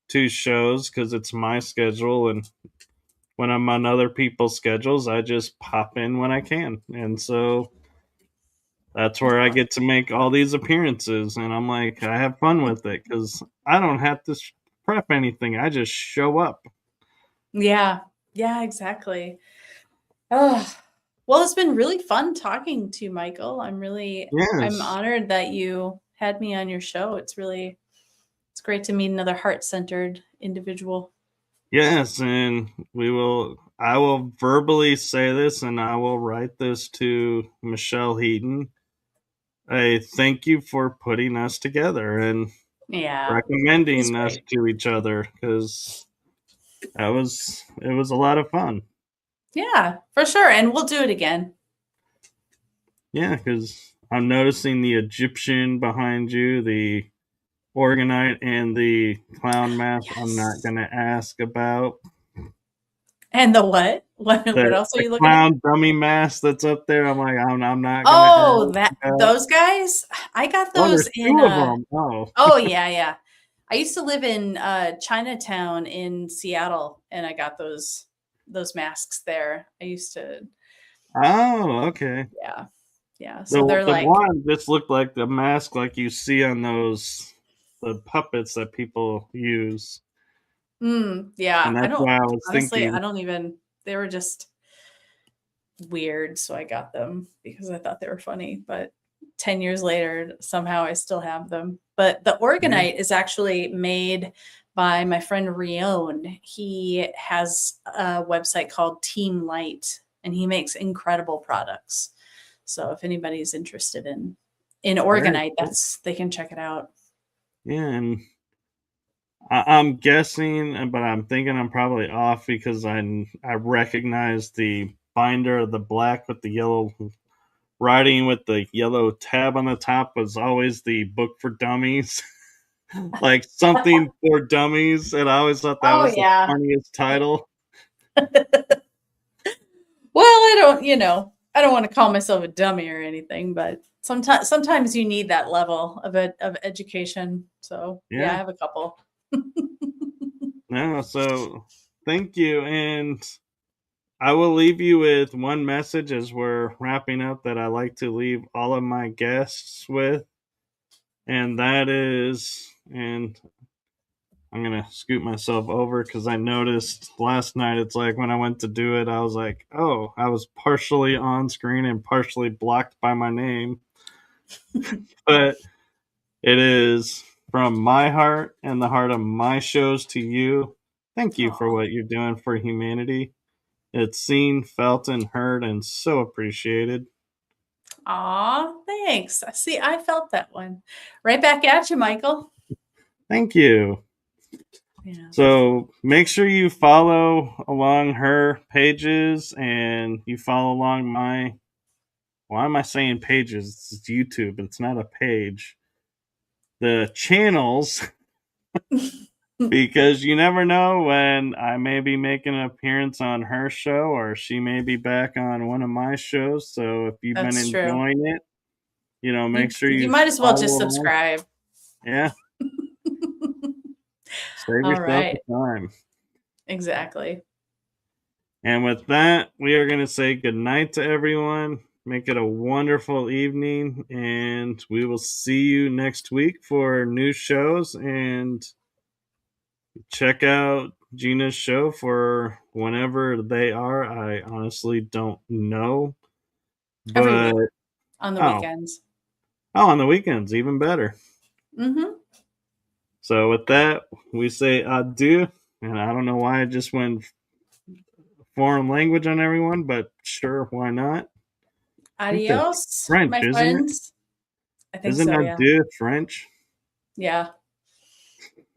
2 shows because it's my schedule, and when I'm on other people's schedules, I just pop in when I can. And so that's where I get to make all these appearances, and I'm like, I have fun with it because I don't have to prep anything. I just show up. Yeah. Yeah, exactly. Oh, well, it's been really fun talking to you, Michael. I'm Yes. honored that you had me on your show. It's great to meet another heart-centered individual. Yes, and I will verbally say this, and I will write this to Michelle Heaton. I thank you for putting us together and Yeah. He's recommending us great. to each other, because it was a lot of fun. Yeah, for sure. And we'll do it again. Yeah, because I'm noticing the Egyptian behind you, the Organite, and the clown mask. I'm not Yes. going to ask about And the what? What the else are you looking at? clown dummy mask that's up there. I'm like, I'm not going to Oh, ask about. those guys? I got Oh, those there's in 2 of them. Oh. oh yeah, yeah. I used to live in Chinatown in Seattle, and I got those masks there. I used to Oh, okay. Yeah. Yeah. So The they're the like one just looked like the mask like you see on the puppets that people use, yeah, and that's why I was honestly, I thinking. don't even they were just weird, so I got them because I thought they were funny, but 10 years later, somehow I still have them. But the Yeah. Organite is actually made by my friend Rion. He has a website called Team Light, and he makes incredible products. So if anybody's interested in Very Organite, cool. they can check it out. Yeah, and I'm guessing, but I'm thinking I'm probably off because I recognize the binder of the black with the yellow writing with the yellow tab on the top was always the book for dummies. Like something for dummies, and I always thought that Oh was the yeah. funniest title. Well, I don't want to call myself a dummy or anything, but sometimes you need that level of education. So yeah, I Yeah. have a couple. No, so thank you. And I will leave you with one message as we're wrapping up that I like to leave all of my guests with. And that is, and I'm going to scoot myself over because I noticed last night, it's like when I went to do it, I was like, oh, I was partially on screen and partially blocked by my name. But it is from my heart and the heart of my shows to you. Thank you for Aw. what you're doing for humanity. It's seen, felt, and heard, and so appreciated. Aw, thanks. See, I felt that one. Right back at you, Michael. Thank you. Yeah. So make sure you follow along her pages and you follow along my. Why am I saying pages? It's YouTube. It's not a page. The channels, because you never know when I may be making an appearance on her show or she may be back on one of my shows. So if you've been That's true. enjoying it, make sure You you might as well follow just along. subscribe. Yeah. Save yourself the time. Exactly. And with that, we are going to say goodnight to everyone. Make it a wonderful evening, and we will see you next week for new shows. And check out Gina's show for whenever they are. I honestly don't know. But every week on the weekends. Oh, on the weekends, even better. Mm-hmm. So with that, we say adieu. And I don't know why I just went foreign language on everyone, but sure, why not? Adios, French, my friends. I think isn't so, adieu French? Yeah.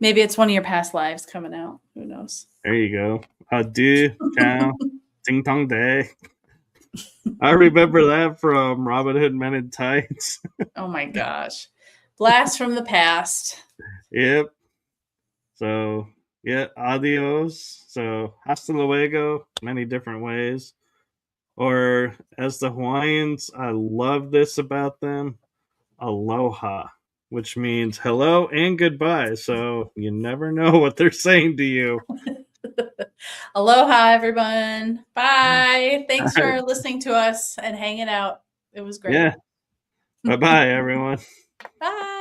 Maybe it's one of your past lives coming out. Who knows? There you go. Adieu, ciao, ding dong day. I remember that from Robin Hood Men in Tights. Oh my gosh. Blast from the past. Yep. So, yeah, adios. So, hasta luego, many different ways. Or, as the Hawaiians, I love this about them, aloha, which means hello and goodbye. So, you never know what they're saying to you. Aloha, everyone. Bye. Thanks for listening to us and hanging out. It was great. Yeah. Bye-bye, everyone. Bye.